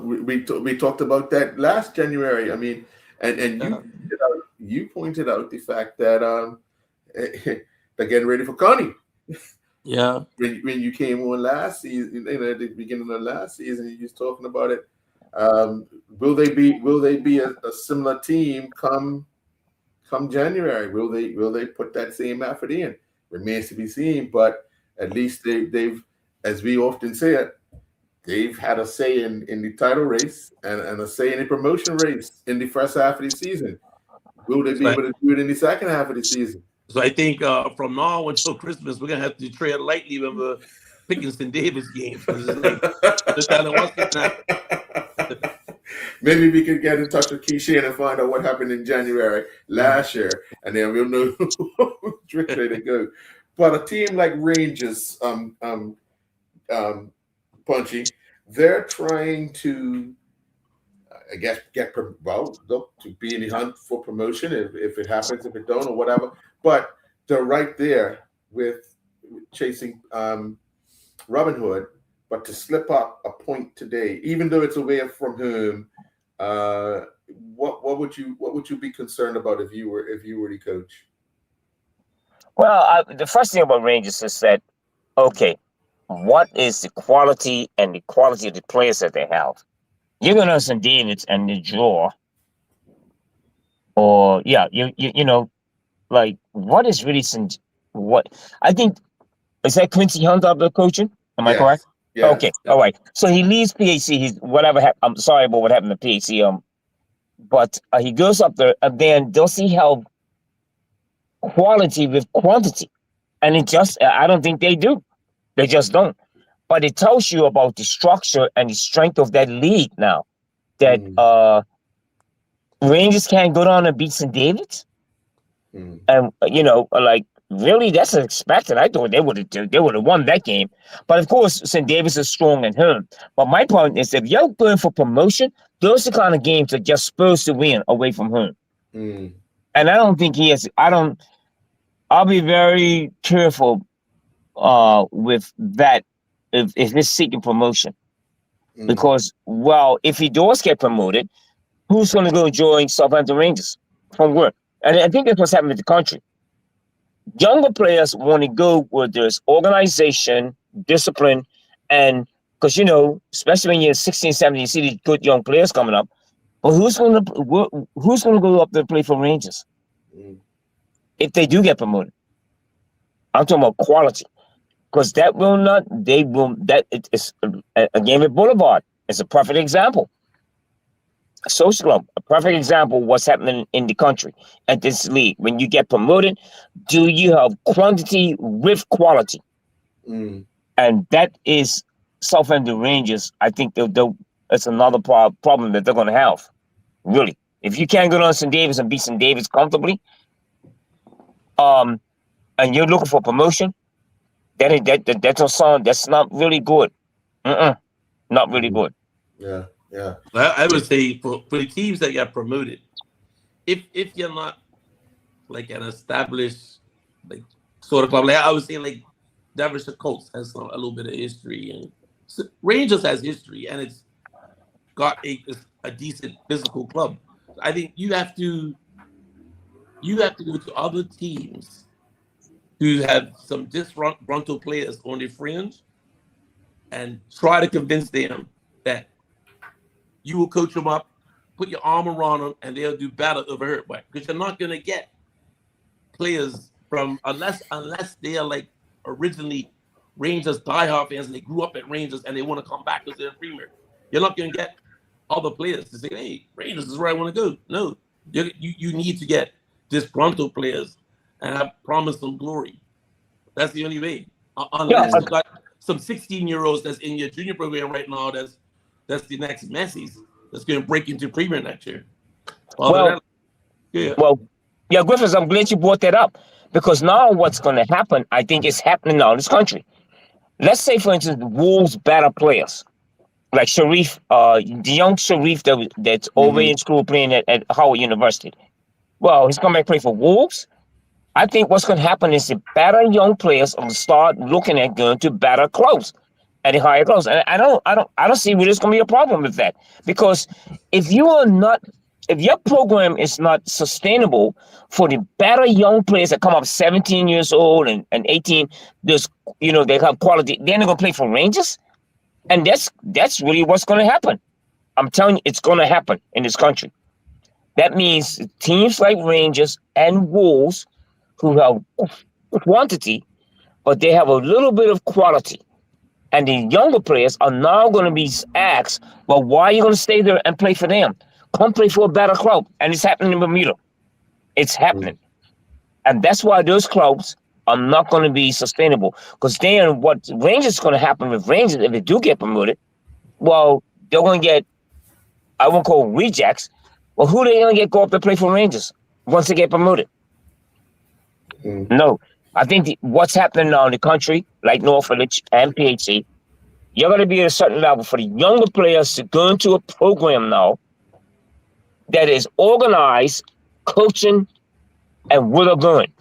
we talked about that last January. I mean, and you pointed out the fact that they're getting ready for Connie.
Yeah.
When you came on last season, at the beginning of last season, you was talking about it. Will they be a similar team come January? Will they put that same effort in? Remains to be seen. But at least they've, as we often say it, they've had a say in the title race and a say in the promotion race in the first half of the season. Will they be able to do it in the second half of the season?
So I think from now on until Christmas, we're gonna have to tread lightly when we're picking St. David's games.
Maybe we could get in touch with Keisha and find out what happened in January last year, and then we'll know which way to go. But a team like Rangers, Punchy, they're trying to, I guess, to be in the hunt for promotion if it happens, if it don't, or whatever. But they're right there with chasing Robin Hood. But to slip up a point today, even though it's away from home, what would you be concerned about if you were the coach?
Well, the first thing about Rangers is that, okay, what is the quality and the quality of the players that they have? You're going to St. David's and the draw, or you know, like what is really what I think is that Quincy Hunter up there coaching? Am I correct?
Yeah.
Okay. All right. So he leaves PHC. He's whatever. I'm sorry about what happened to PHC. But he goes up there, and then does he have quality with quantity? And it just, I don't think they do. They just don't. But it tells you about the structure and the strength of that league now. That Rangers can't go down and beat St. David's. And you know, like really, that's expected. I thought they would have won that game. But of course, St. David's is strong at home. But my point is, if you're going for promotion, those are the kind of games that you're supposed to win away from home. And I don't think he has. I'll be very careful with that if he's seeking promotion. Because, well, if he does get promoted, who's going to go join Southampton Rangers from where? And I think that's what's happening in the country. Younger players want to go where there's organization, discipline, and because, you know, especially when you're 16, 17, you see these good young players coming up. But who's going to go up there and play for Rangers if they do get promoted? I'm talking about quality. Because that is a game at Boulevard. It's a perfect example. A social club, a perfect example of what's happening in the country at this league. When you get promoted, do you have quantity with quality? And that is Southampton Rangers. I think that's another problem that they're going to have. Really. If you can't go down to St. David's and beat St. David's comfortably, and you're looking for promotion, that's a song that's not really good. Not really good.
Yeah.
I would say for the teams that got promoted, if you're not like an established like sort of club, like I would say like Devonshire Colts has a little bit of history, and Rangers has history, and it's got a decent physical club. I think you have to go to other teams who have some disgruntled players on their fringe and try to convince them that you will coach them up, put your arm around them, and they'll do better over here. Because you're not going to get players from, unless they are like originally Rangers diehard fans and they grew up at Rangers and they want to come back because they're a premier. You're not going to get other players to say, hey, Rangers is where I want to go. No, you need to get disgruntled players and have promised them glory. That's the only way. Unless you got some 16-year-olds that's in your junior program right now that's the next Messi's that's going to break into premier next year.
Griffiths, I'm glad you brought that up because now what's going to happen, I think is happening now in this country. Let's say, for instance, the Wolves better players like Sharif, the young Sharif that's over in school playing at Howard University. Well, he's coming back to play for Wolves. I think what's going to happen is the better young players will start looking at going to better clubs. At the higher clubs. And I don't see where there's going to be a problem with that. Because if you are not if your program is not sustainable for the better young players that come up 17 years old and 18, there's they have quality, they're not gonna play for Rangers. And that's really what's gonna happen. I'm telling you, it's gonna happen in this country. That means teams like Rangers and Wolves, who have quantity, but they have a little bit of quality. And the younger players are now going to be asked, well, why are you going to stay there and play for them? Come play for a better club. And it's happening in Bermuda. It's happening. And that's why those clubs are not going to be sustainable. Because then what Rangers is going to happen with Rangers, if they do get promoted, well, they're going to get, I won't call them rejects. Well, who are they going to go up to play for Rangers once they get promoted? No. I think what's happening now in the country, like North Village and PHC, you're going to be at a certain level for the younger players to go into a program now that is organized, coaching, and where they're going.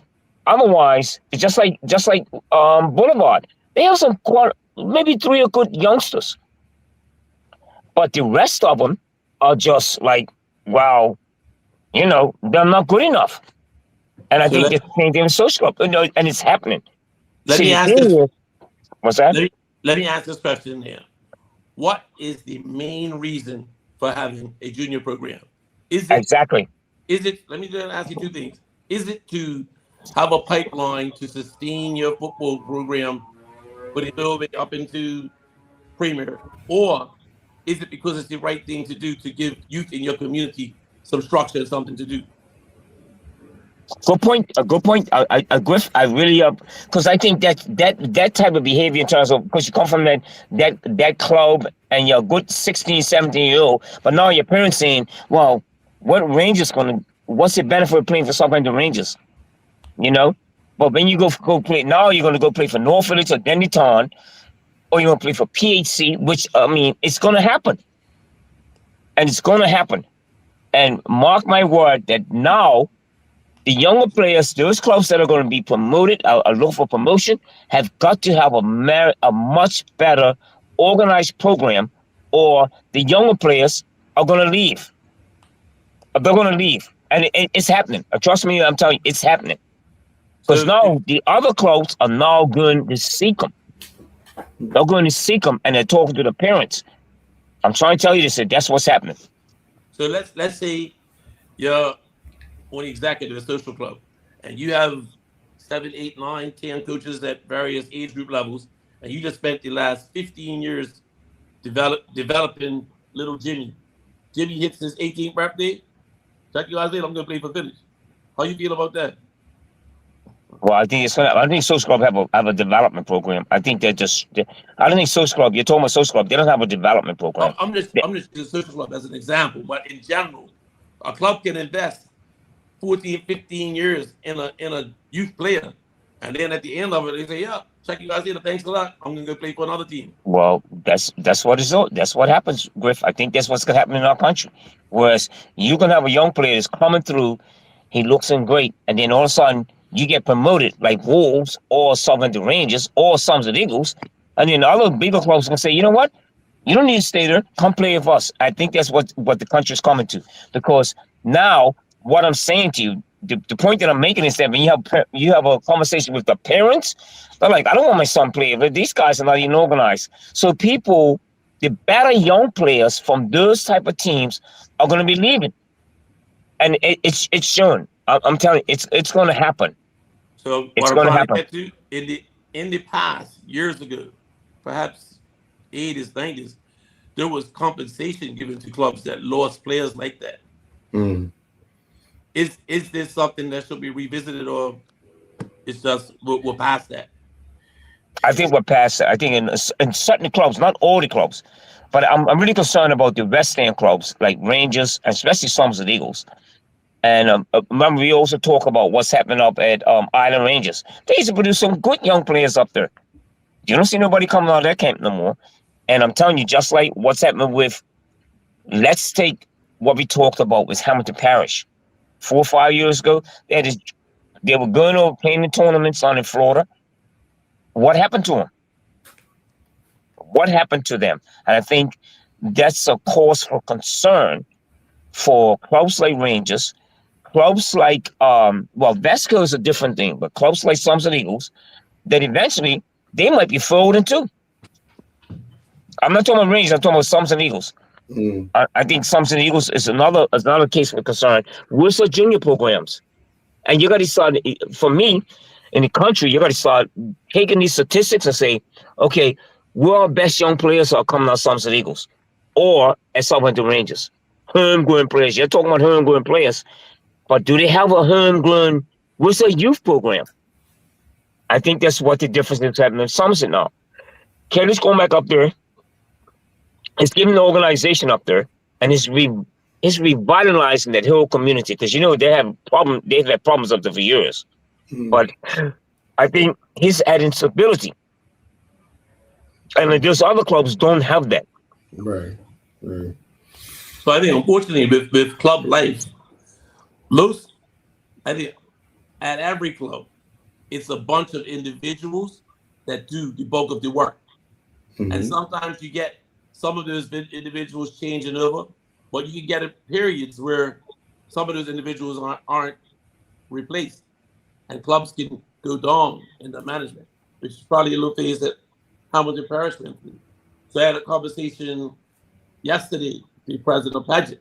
Otherwise, it's just like Boulevard. They have some maybe 3 or good youngsters, but the rest of them are just like, wow, they're not good enough. And I think it's changing in social club, and it's happening.
Let me ask this.
What's that?
Let me ask this question here. What is the main reason for having a junior program?
Exactly.
Let me just ask you 2 things. Is it to have a pipeline to sustain your football program with it building up into Premier? Or is it because it's the right thing to do to give youth in your community some structure and something to do?
Good point. A good point. Griff, I really because I think that type of behavior in terms of, because you come from that club and you're a good 16, 17-year-old, but now your parents saying, well, what's the benefit of playing for Southampton Rangers? But when you go play, now you're going to go play for North Village or Dendytown, or you're going to play for PHC, which, it's going to happen. And it's going to happen. And mark my word that now, the younger players, those clubs that are going to be promoted, are looking for promotion, have got to have a much better organized program, or the younger players are going to leave. They're going to leave. And it's happening. Trust me, I'm telling you, it's happening. Because now the other clubs are now going to seek them. They're going to seek them, and they're talking to the parents. I'm trying to tell you this, that's what's happening.
So let's say you're on the executive of a social club, and you have 7, 8, 9, 10 coaches at various age group levels, and you just spent the last 15 years developing little Jimmy. Jimmy hits his 18th birthday. Check you guys later. I'm going to play for Village. How you feel about that?
Well, I think social club have a development program. I think I don't think social club. You're talking about social club. They don't have a development program.
I'm just using social club as an example, but in general, a club can invest 14, 15 years in a youth player, and then at the end of it, they say, "Yeah, check you guys later. Thanks a lot. I'm gonna go play for another team."
Well, that's what happens, Griff. I think that's what's gonna happen in our country. Whereas you can have a young player that's coming through, he looks in great, and then all of a sudden you get promoted like Wolves or Southampton Rangers or Somerset Eagles, and then the other bigger clubs can say, you know what? You don't need to stay there. Come play with us. I think that's what the country's coming to, because now what I'm saying to you, the point that I'm making is that when you have a conversation with the parents, they're like, I don't want my son playing, but these guys are not even organized. So the better young players from those type of teams are going to be leaving, and it's shown. I'm telling you, it's going to happen.
So
it's going to happen.
In the past, years ago, perhaps 80s, 90s, there was compensation given to clubs that lost players like that.
Mm.
Is this something that should be revisited, or it's just we're past that?
I think we're past that. I think in certain clubs, not all the clubs, but I'm really concerned about the West End clubs like Rangers, especially Somerset Eagles. And remember, we also talk about what's happening up at Island Rangers. They used to produce some good young players up there. You don't see nobody coming out of that camp no more. And I'm telling you, just like what's happening with, let's take what we talked about with Hamilton Parish. 4 or 5 years ago, they were going over playing the tournaments on in Florida. What happened to them? What happened to them? And I think that's a cause for concern for clubs like Rangers, clubs like Vesco is a different thing, but clubs like Suns and Eagles, that eventually they might be folding too. I'm not talking about Rangers, I'm talking about Suns and Eagles. I think Suns and Eagles is another case for concern. Where's the junior programs? And you got to start, for me, in the country, you got to start taking these statistics and say, okay, where our best young players are coming out Suns and Eagles or at Southampton Rangers? Homegrown players. You're talking about homegrown players, but do they have a homegrown, what's a youth program? I think that's what the difference is happening in Somerset now. Kelly's going back up there. It's giving the organization up there, and it's revitalizing that whole community because they've had problems up there for years. But I think he's adding stability, and those other clubs don't have that.
Right.
So I think, unfortunately, with club life, I think at every club, it's a bunch of individuals that do the bulk of the work, and sometimes you get some of those individuals changing over, but you can get periods where some of those individuals aren't replaced, and clubs can go down in the management, which is probably a little phase that Hamilton Parish went through. So I had a conversation yesterday with the president of Paget.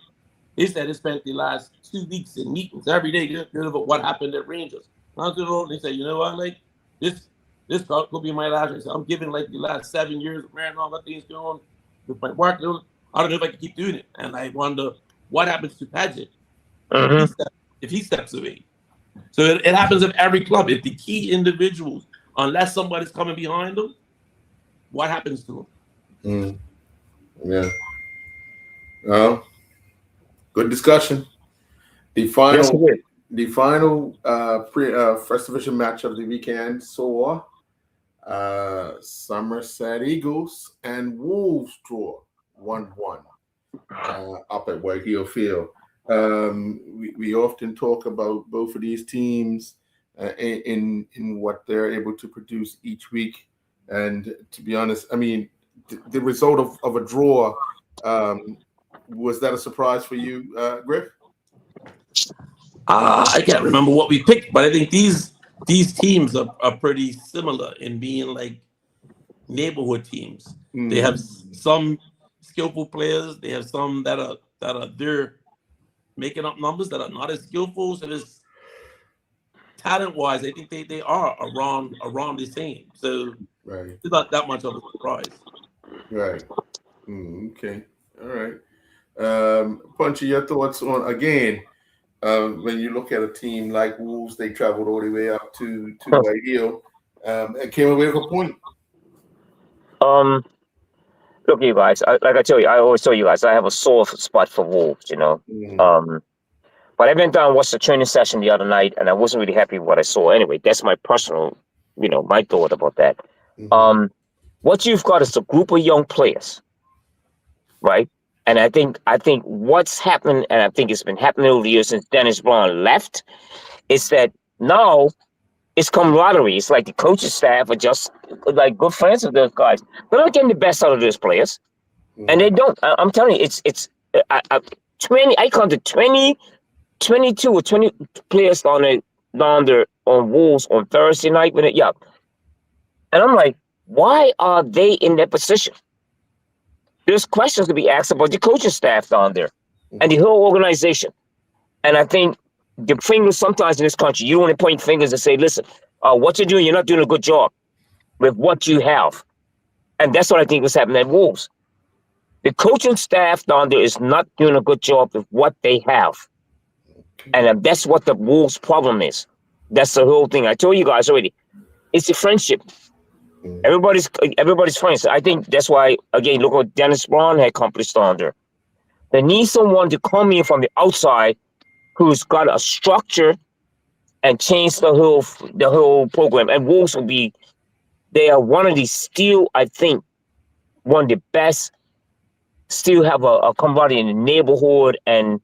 He said he spent the last 2 weeks in meetings every day going over what happened at Rangers. I was on and they said, you know what, like this could be my last race. I'm giving like the last 7 years of man, all that things going on with my work. I don't know if I can keep doing it. And I wonder what happens to Paget if he steps away. So it happens at every club. If the key individuals, unless somebody's coming behind them, what happens to them?
Yeah. Well, good discussion. The final first division match of the weekend saw Somerset Eagles and Wolves draw 1-1 up at White Hill Field. We often talk about both of these teams in what they're able to produce each week. And to be honest, I mean, the result of a draw, was that a surprise for you, Griff?
I can't remember what we picked, but I think these teams are pretty similar in being like neighborhood teams. They have some skillful players. They have some that are there making up numbers that are not as skillful. So there's talent-wise, I think they are around the same. So it's not that much of a surprise.
Right. Okay. All right. Punchy, your thoughts on, again, when you look at a team like Wolves, they traveled all the way up to White Hill and came away with a point.
Look, you guys, I always tell you guys, I have a sore spot for Wolves, But I went down and watched the training session the other night, and I wasn't really happy with what I saw. Anyway, that's my personal, my thought about that. What you've got is a group of young players, right? And I think what's happened, and I think it's been happening over the years since Dennis Brown left, is that now it's camaraderie. It's like the coaching staff are just like good friends with those guys. They're not getting the best out of those players, and they don't. I'm telling you, it's 20. I counted 20, 22 or 20 players down there on Wolves on Thursday night and I'm like, why are they in that position? There's questions to be asked about the coaching staff down there and the whole organization. And I think the fingers sometimes in this country, you want to point fingers and say, listen, what you're doing, you're not doing a good job with what you have. And that's what I think was happening at Wolves. The coaching staff down there is not doing a good job with what they have. And that's what the Wolves' problem is. That's the whole thing. I told you guys already. It's the friendship. Everybody's friends. I think that's why, again, look what Dennis Brown had accomplished down there. They need someone to come in from the outside who's got a structure and change the whole program. And Wolves they are one of these still, I think, one of the best, still have a camaraderie in the neighborhood and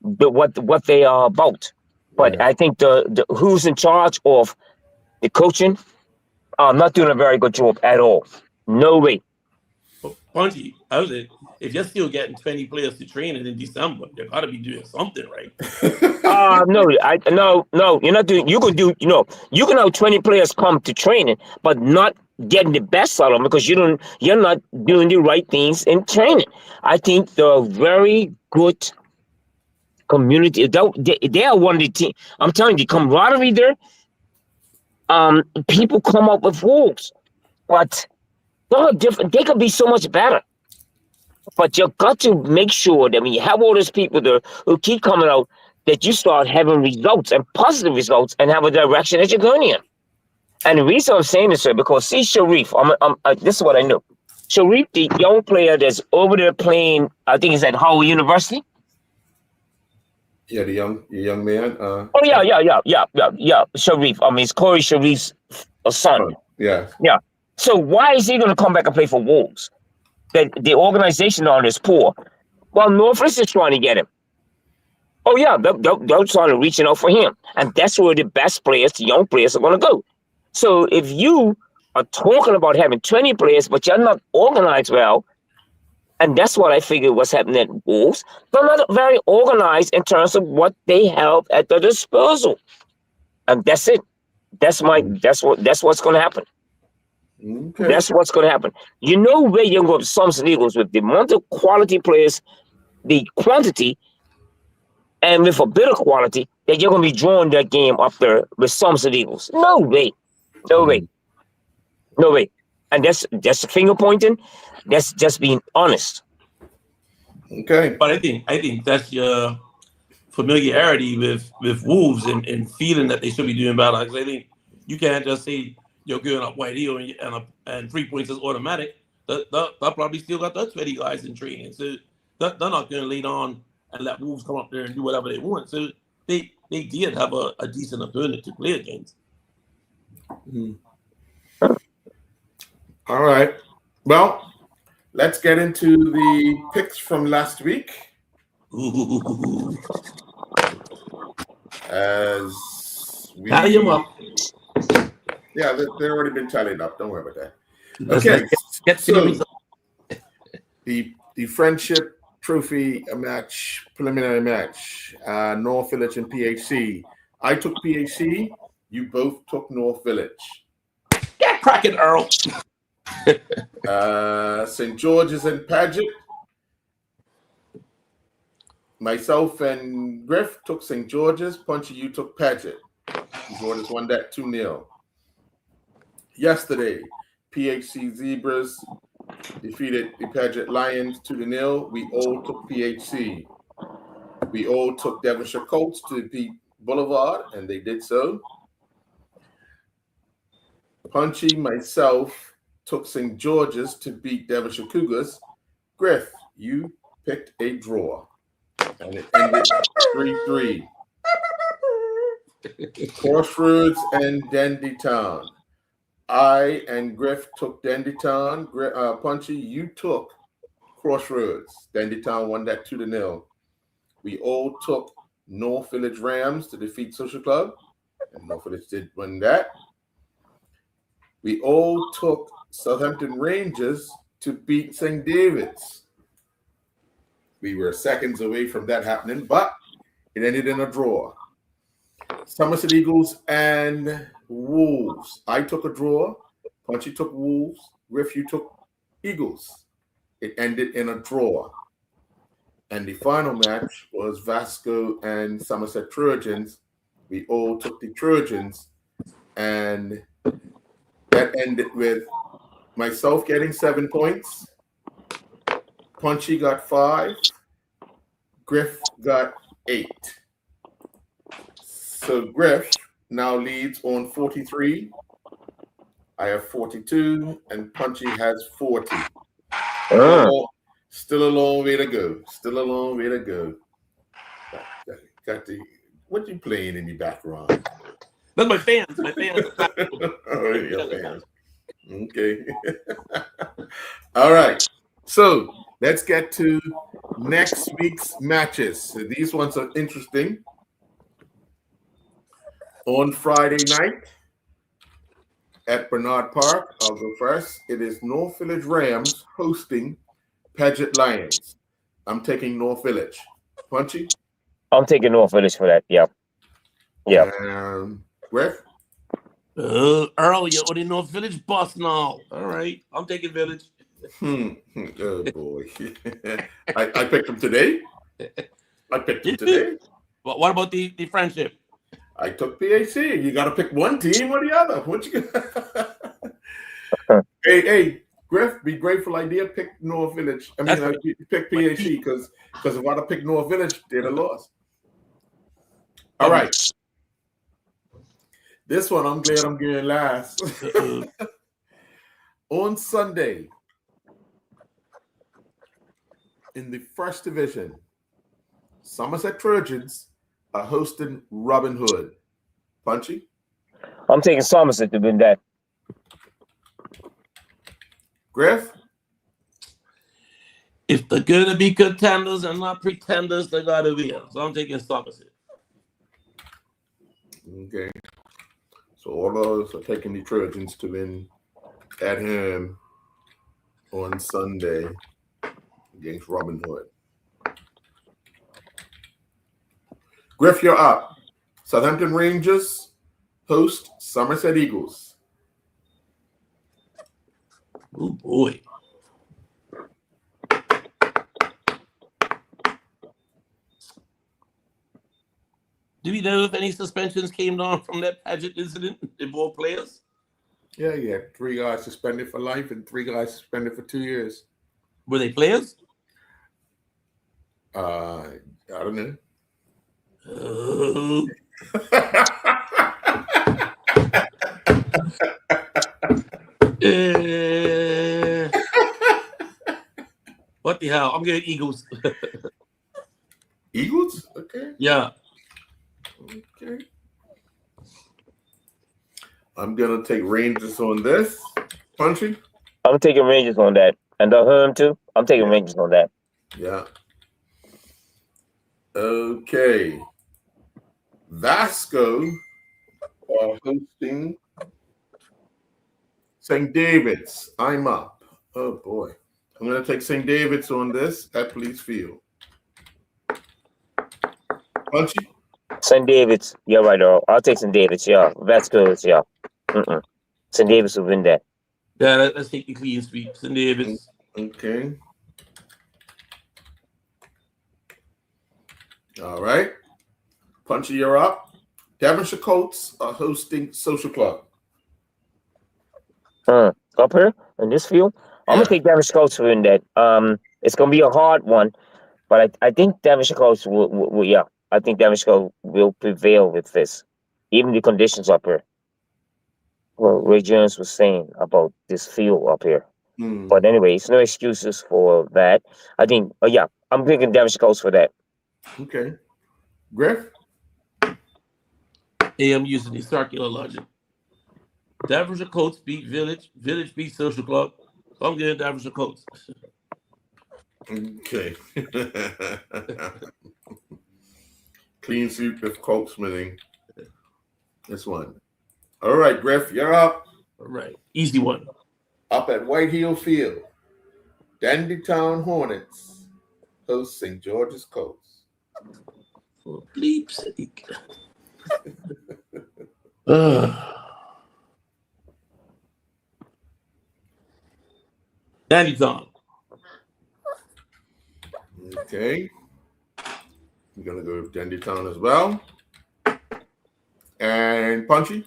what they are about. But I think the who's in charge of the coaching are not doing a very good job at all. No way.
Punchy, I was like, if you're still getting 20 players to train it in December, you got to be doing something right.
No, you're not doing. You can do. You can have 20 players come to training, but not getting the best out of them because you're not doing the right things in training. I think they're a very good community. They are one of the team. I'm telling you, the camaraderie there. People come up with rules, but they're different. They could be so much better. But you got to make sure that when you have all these people there who keep coming out, that you start having results and positive results and have a direction that you're going in. And the reason I'm saying this, sir, because see Sharif, this is what I know. Sharif, the young player that's over there playing, I think he's at Howard University.
Yeah, the young man.
Yeah. Sharif. It's Corey Sharif's son.
Yeah.
Yeah. So why is he going to come back and play for Wolves? The organization on is poor. Well, Northwest is trying to get him. Oh yeah, they're trying to reach out for him, and that's where the best players, the young players, are going to go. So if you are talking about having 20 players, but you're not organized well, and that's what I figured was happening at Wolves, they're not very organized in terms of what they have at their disposal, and that's it. That's what's going to happen.
Okay.
That's what's going to happen. You know where you're going to go to Samson Eagles with the amount of quality players, the quantity, and with a bit of quality, that you're going to be drawing that game up there with Samson Eagles. No way. And that's finger pointing. That's just being honest.
Okay.
But I think that's your familiarity with Wolves and feeling that they should be doing better. Because I think you can't just say you're going up White Hill and 3 points is automatic. They probably still got those 20 guys in training. So they're not going to lay down and let Wolves come up there and do whatever they want. So they did have a decent opponent to play against.
All right. Well, let's get into the picks from last week. As we
Tally them up.
Yeah, they've already been tallied up. Don't worry about that.
Let's
Okay.
get to the result.
The Friendship Trophy preliminary match, North Village and PHC. I took PHC. You both took North Village.
Get cracking, Earl.
St. George's and Paget. Myself and Griff took St. George's. Punchy, you took Paget. George's won that 2-0. Yesterday, PHC Zebras defeated the Paget Lions 2-0. We all took PHC. We all took Devonshire Colts to beat Boulevard, and they did so. Punchy, myself, took St. George's to beat Devonshire Cougars. Griff, you picked a draw, and it ended 3-3. Crossroads and Dandytown. I and Griff took Dandytown. Punchy, you took Crossroads. Dandytown won that 2-0. We all took North Village Rams to defeat Social Club, and North Village did win that. We all took Southampton Rangers to beat St. David's. We were seconds away from that happening, but it ended in a draw. Somerset Eagles and Wolves. I took a draw. Punchy took Wolves. Griff, you took Eagles. It ended in a draw. And the final match was Vasco and Somerset Trojans. We all took the Trojans. And that ended with myself getting 7 points. Punchy got 5. Griff got 8. So Griff now leads on 43. I have 42, and Punchy has 40. Still a long way to go. Got the what you playing in the background?
That's my fans.
Oh, your fans. Okay. All right. So let's get to next week's matches. So these ones are interesting. On Friday night at Bernard Park, I'll go first. It is North Village Rams hosting Paget Lions. I'm taking North Village. Punchy?
I'm taking North Village for that. Yeah. Yeah.
Griff?
Earl, you're on the North Village bus now. All right. I'm taking Village.
Oh, boy. I picked them today.
But what about the friendship?
I took PAC. You got to pick one team or the other. What you Hey, Griff, be grateful idea. Pick North Village. I mean, pick PAC because if I'd have picked North Village, they'd have lost. All right. This one, I'm glad I'm getting last. On Sunday, in the first division, Somerset Trojans are hosting Robin Hood. Punchy?
I'm taking Somerset to win that.
Griff?
If they're going to be contenders and not pretenders, they got to be. So I'm taking Somerset.
Okay. So all those are taking the Trojans to win at home on Sunday against Robin Hood. Griff, you're up. Southampton Rangers host Somerset Eagles.
Oh, boy. Do we know if any suspensions came down from that Paget incident involved players?
Yeah. 3 guys suspended for life and 3 guys suspended for 2 years.
Were they players?
I don't know.
Oh. What the hell? I'm getting Eagles.
Eagles? Okay.
Yeah.
Okay. I'm gonna take Rangers on this. Punchy?
I'm taking Rangers on that. And the home too. I'm taking Rangers on that.
Yeah. Okay. Vasco are hosting St. David's. I'm up. Oh boy. I'm gonna take St. David's on this at Police Field. Punchy?
St. David's. You're right, Earl. I'll take St. David's. Yeah. That's good. Yeah. St. David's will win that.
Yeah, let's take the clean sweep. St. David's.
Okay. All right. Punchy, you're up. Devonshire Colts are hosting Social Club.
Up here in this field, I'm gonna take Devonshire Colts to win that. It's gonna be a hard one, but I think Devonshire Colts will yeah. I think Devonshire Colts will prevail with this, even the conditions up here. Well, Ray Jones was saying about this field up here. But anyways, no excuses for that. I think, yeah, I'm picking Devonshire Colts for that.
Okay. Griff?
Hey, I'm using the circular logic. Devonshire Colts beat Village. Village beat Social Club. So I'm getting Devonshire Colts.
Okay. Clean sweep with Colts winning this one. All right, Griff, you're up.
All right. Easy one.
Up at White Hill Field, Dandytown Hornets host St. George's Colts.
For bleep's sake. Dandytown.
Okay. We're going to go with Dandytown as well. And Punchy?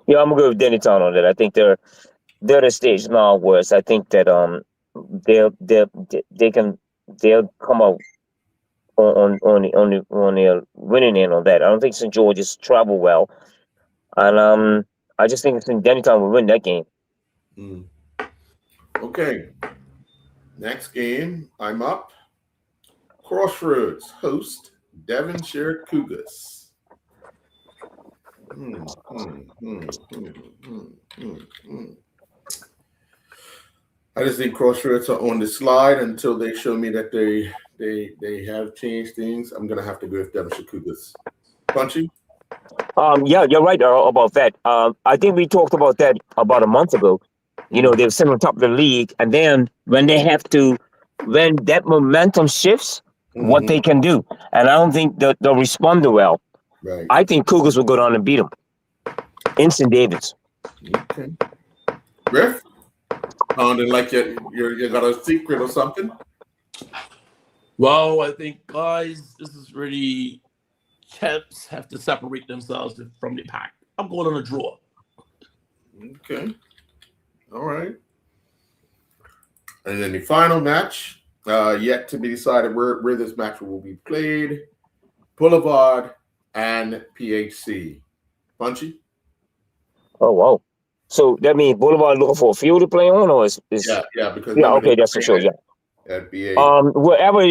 Yeah, I'm gonna go with Dandytown on that. I think they're the stage now worse. I think that they'll come out on the winning end on that. I don't think St. George's travel well, and I just think Dandytown will win that game.
Okay. Next game, I'm up. Crossroads host Devonshire Cougars. I just think Crossroads are on the slide until they show me that they have changed things. I'm gonna have to go with Devonshire Cougars. Punchy?
Yeah, you're right, Earl, about that. I think we talked about that about a month ago. You know, they were sitting on top of the league, and then when they have to when that momentum shifts, what
Mhm.
they can do. And I don't think they'll respond well.
Right.
I think Cougars will go down and beat them. Instant Davids.
Okay. Griff, sounding like you got a secret or something.
Well, I think, guys, this is really champs have to separate themselves from the pack. I'm going on a draw.
Okay. All right. And then the final match, yet to be decided where this match will be played. Boulevard and PHC. Punchy?
Oh, wow. So that means Boulevard looking for a field to play on, or is
Yeah, because
yeah, okay, that's for sure. Yeah.
at BA.
Wherever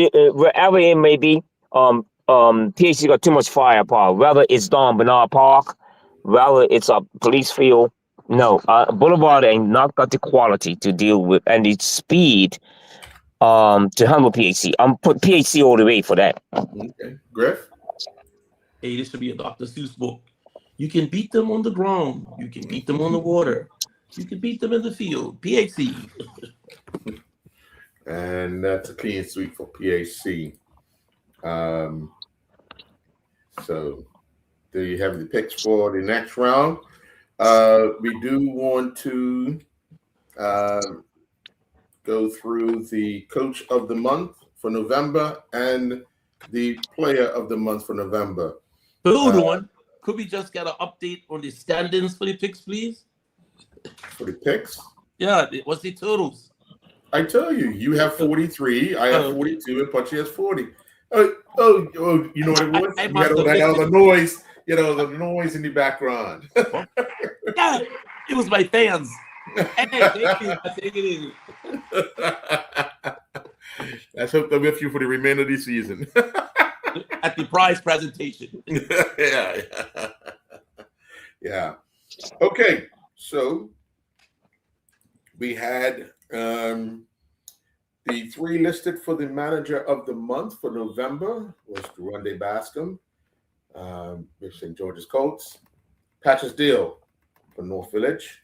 it may be, PhD got too much firepower. Whether it's Don Bernard Park, whether it's a police field, no, Boulevard ain't not got the quality to deal with and the speed, to handle PHC. I'm put PHC all the way for that.
Okay. Griff?
Hey, this should be a Dr. Seuss book. You can beat them on the ground. You can beat them on the water. You can beat them in the field. PHC.
And that's a clean sweep for PHC. So there you have the picks for the next round. We do want to go through the coach of the month for November and the player of the month for November.
Hold on. Could we just get an update on the standings for the picks, please?
For the picks,
Yeah, what's the totals?
I tell you, you have 43, I have 42, and Punchy has 40. Oh, you know what it was?
I
You
must
had all
have
that
missed
other noise, the noise in the background.
Yeah, it was my fans. Hey, thank you. I take it in.
Let's hope they're with you for the remainder of the season.
At the prize presentation.
Yeah. Okay, so we had the three listed for the manager of the month for November was Durande Bascom with St. George's Colts, Patches Deal for North Village,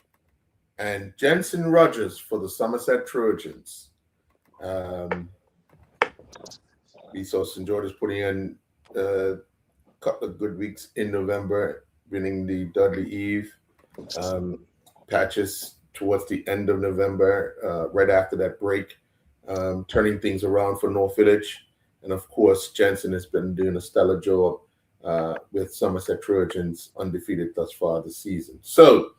and Jensen Rogers for the Somerset Trojans. We saw St. George's putting in a couple of good weeks in November, winning the Dudley Eve. Patches towards the end of November, right after that break, turning things around for North Village. And of course, Jensen has been doing a stellar job with Somerset Trojans, undefeated thus far this season. So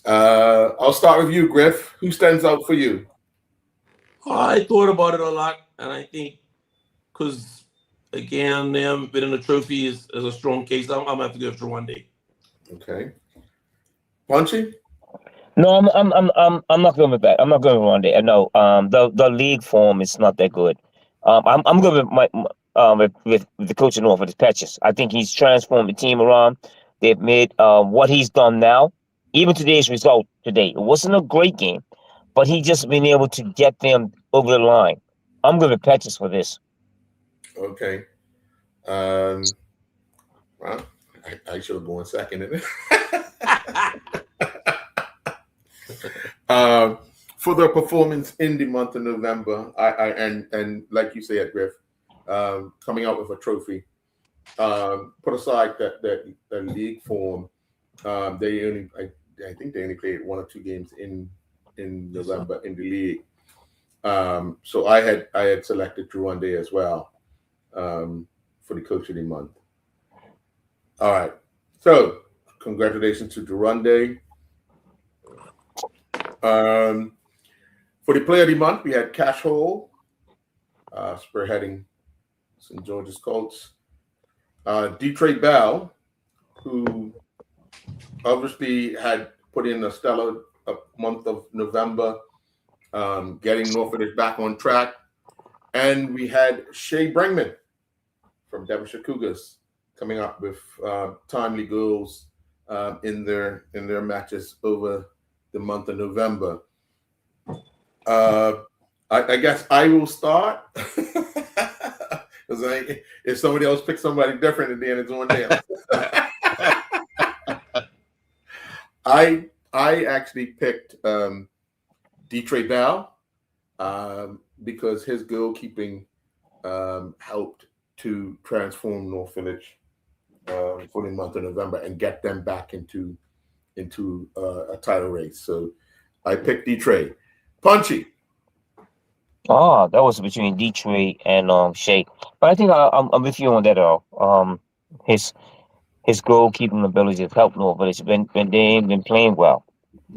I'll start with you, Griff. Who stands out for you?
I thought about it a lot, and I think because again, them winning the trophy is a strong case. I'm gonna have to go for one day.
Okay, Punchy.
No, I'm not going with that. I'm not going with one day. No, the league form is not that good. I'm going with the coach of North with his Patches. I think he's transformed the team around. They've made what he's done now. Even today's result today, it wasn't a great game, but he just been able to get them over the line. I'm going with Patches for this.
Okay. Well, I should have gone second in it. For their performance in the month of November, and like you said, Griff, coming out with a trophy. Put aside that league form, they only I think they only played 1 or 2 games in November in the league. So I had selected Durande as well for the coach of the month. All right. So congratulations to Durande. For the player of the month, we had Cash Hole, spearheading St. George's Colts. Detroit Bell, who obviously had put in a stellar month of November, getting North Village back on track. And we had Shay Brengman from Devonshire Cougars coming up with timely goals in their matches over the month of November. I guess I will start. If somebody else picks somebody different, then it's on them. I actually picked Detroit Bell. because his goalkeeping helped to transform North Village for the month of November and get them back into a title race. So I picked Detroit. Punchy.
Oh, that was between Detroit and Shea. But I think I'm with you on that. His goalkeeping ability has helped North Village when they ain't been playing well.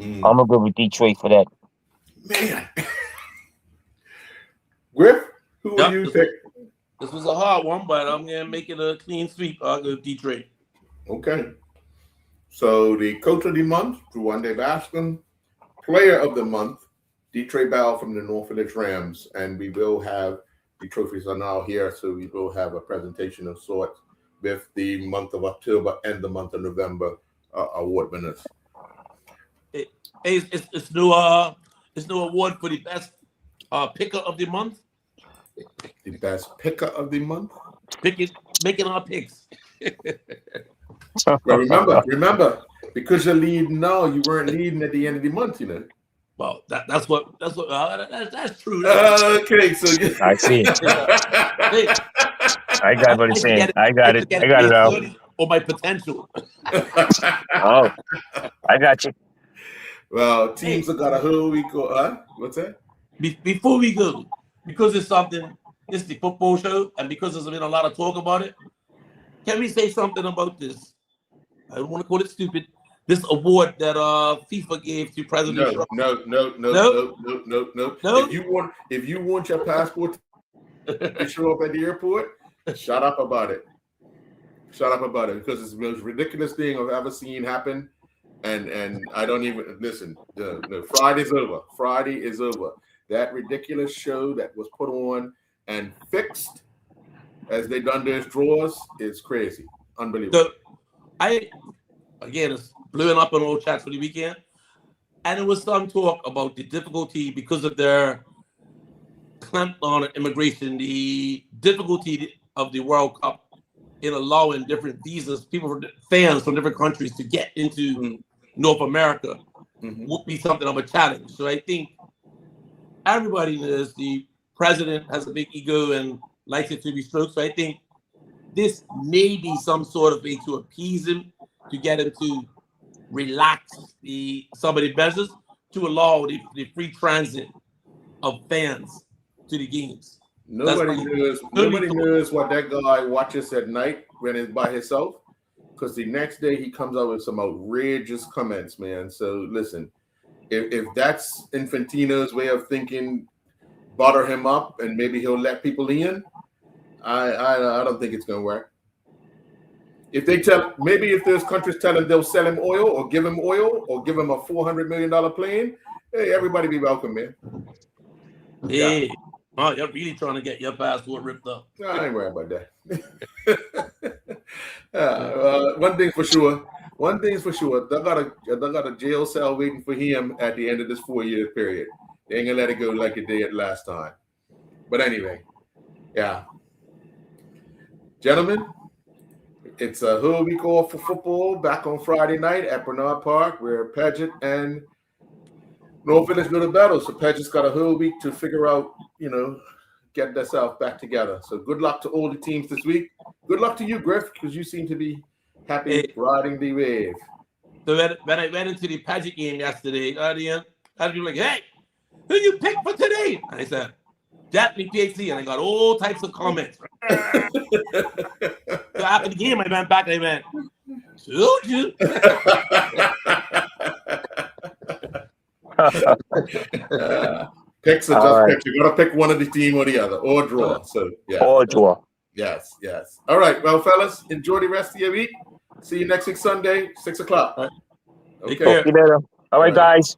I'm gonna go with Detroit for that.
Man. Griff, who will you pick?
This was a hard one, but I'm gonna make it a clean sweep. I'll go Detroit.
Okay. So the coach of the month, Juwande Bascom. Player of the month, Detroit Bell from the North Village Rams. And we will have the trophies are now here, so we will have a presentation of sorts with the month of October and the month of November award winners.
It's no award for the best picker of the month.
The best picker of the month.
Making our picks.
Well, remember, because you're leading now, you weren't leading at the end of the month, you know.
Well, that's true.
Okay, so
I see.
Hey,
I got what he's saying. I got it out.
Or my potential.
Oh, I got you.
Well, teams have got a whole week. What's that?
Before we go, because it's the football show, and because there's been a lot of talk about it, can we say something about this? I don't want to call it stupid. This award that FIFA gave to President Trump.
No. If you want your passport to show up at the airport, shut up about it. Shut up about it, because it's the most ridiculous thing I've ever seen happen. And I don't even listen. No, Friday's over. Friday is over. That ridiculous show that was put on and fixed as they done their draws is crazy. Unbelievable.
So it's blowing up on all chats for the weekend. And it was some talk about the difficulty because of their clamped on immigration, the difficulty of the World Cup in allowing different visas, fans from different countries to get into North America would be something of a challenge. So I think everybody knows the president has a big ego and likes it to be stroked. So I think this may be some sort of way to appease him, to get him to relax some of the measures to allow the free transit of fans to the games.
Nobody knows what that guy watches at night when he's by himself, because the next day he comes out with some outrageous comments, man. So listen, if that's Infantino's way of thinking, butter him up and maybe he'll let people in, I don't think it's gonna work. If there's countries telling they'll sell him oil or give him a $400 million plane, hey, everybody be welcome, man.
Hey. Yeah. Oh, you're really trying to get your passport ripped up.
No, I ain't worried about that. One thing's for sure. They got a jail cell waiting for him at the end of this 4-year period. They ain't gonna let it go like it did last time. But anyway, yeah. Gentlemen, it's a whole week off for football. Back on Friday night at Bernard Park, where Paget and North Village go to battle. So Paget's got a whole week to figure out, get themselves back together. So good luck to all the teams this week. Good luck to you, Griff, because you seem to be happy riding the wave.
So when I went into the Paget game yesterday, I'd be like, hey, who you pick for today? And I said, Daphne PhD, and I got all types of comments. So after the game, I went back and I went, told you.
Picks are just picks. You got to pick one of the team or the other, or draw. So yeah,
or draw.
Yes. All right, well, fellas, enjoy the rest of your week. See you next week Sunday, 6:00.
Right.
Okay.
Talk to you later. All right, guys.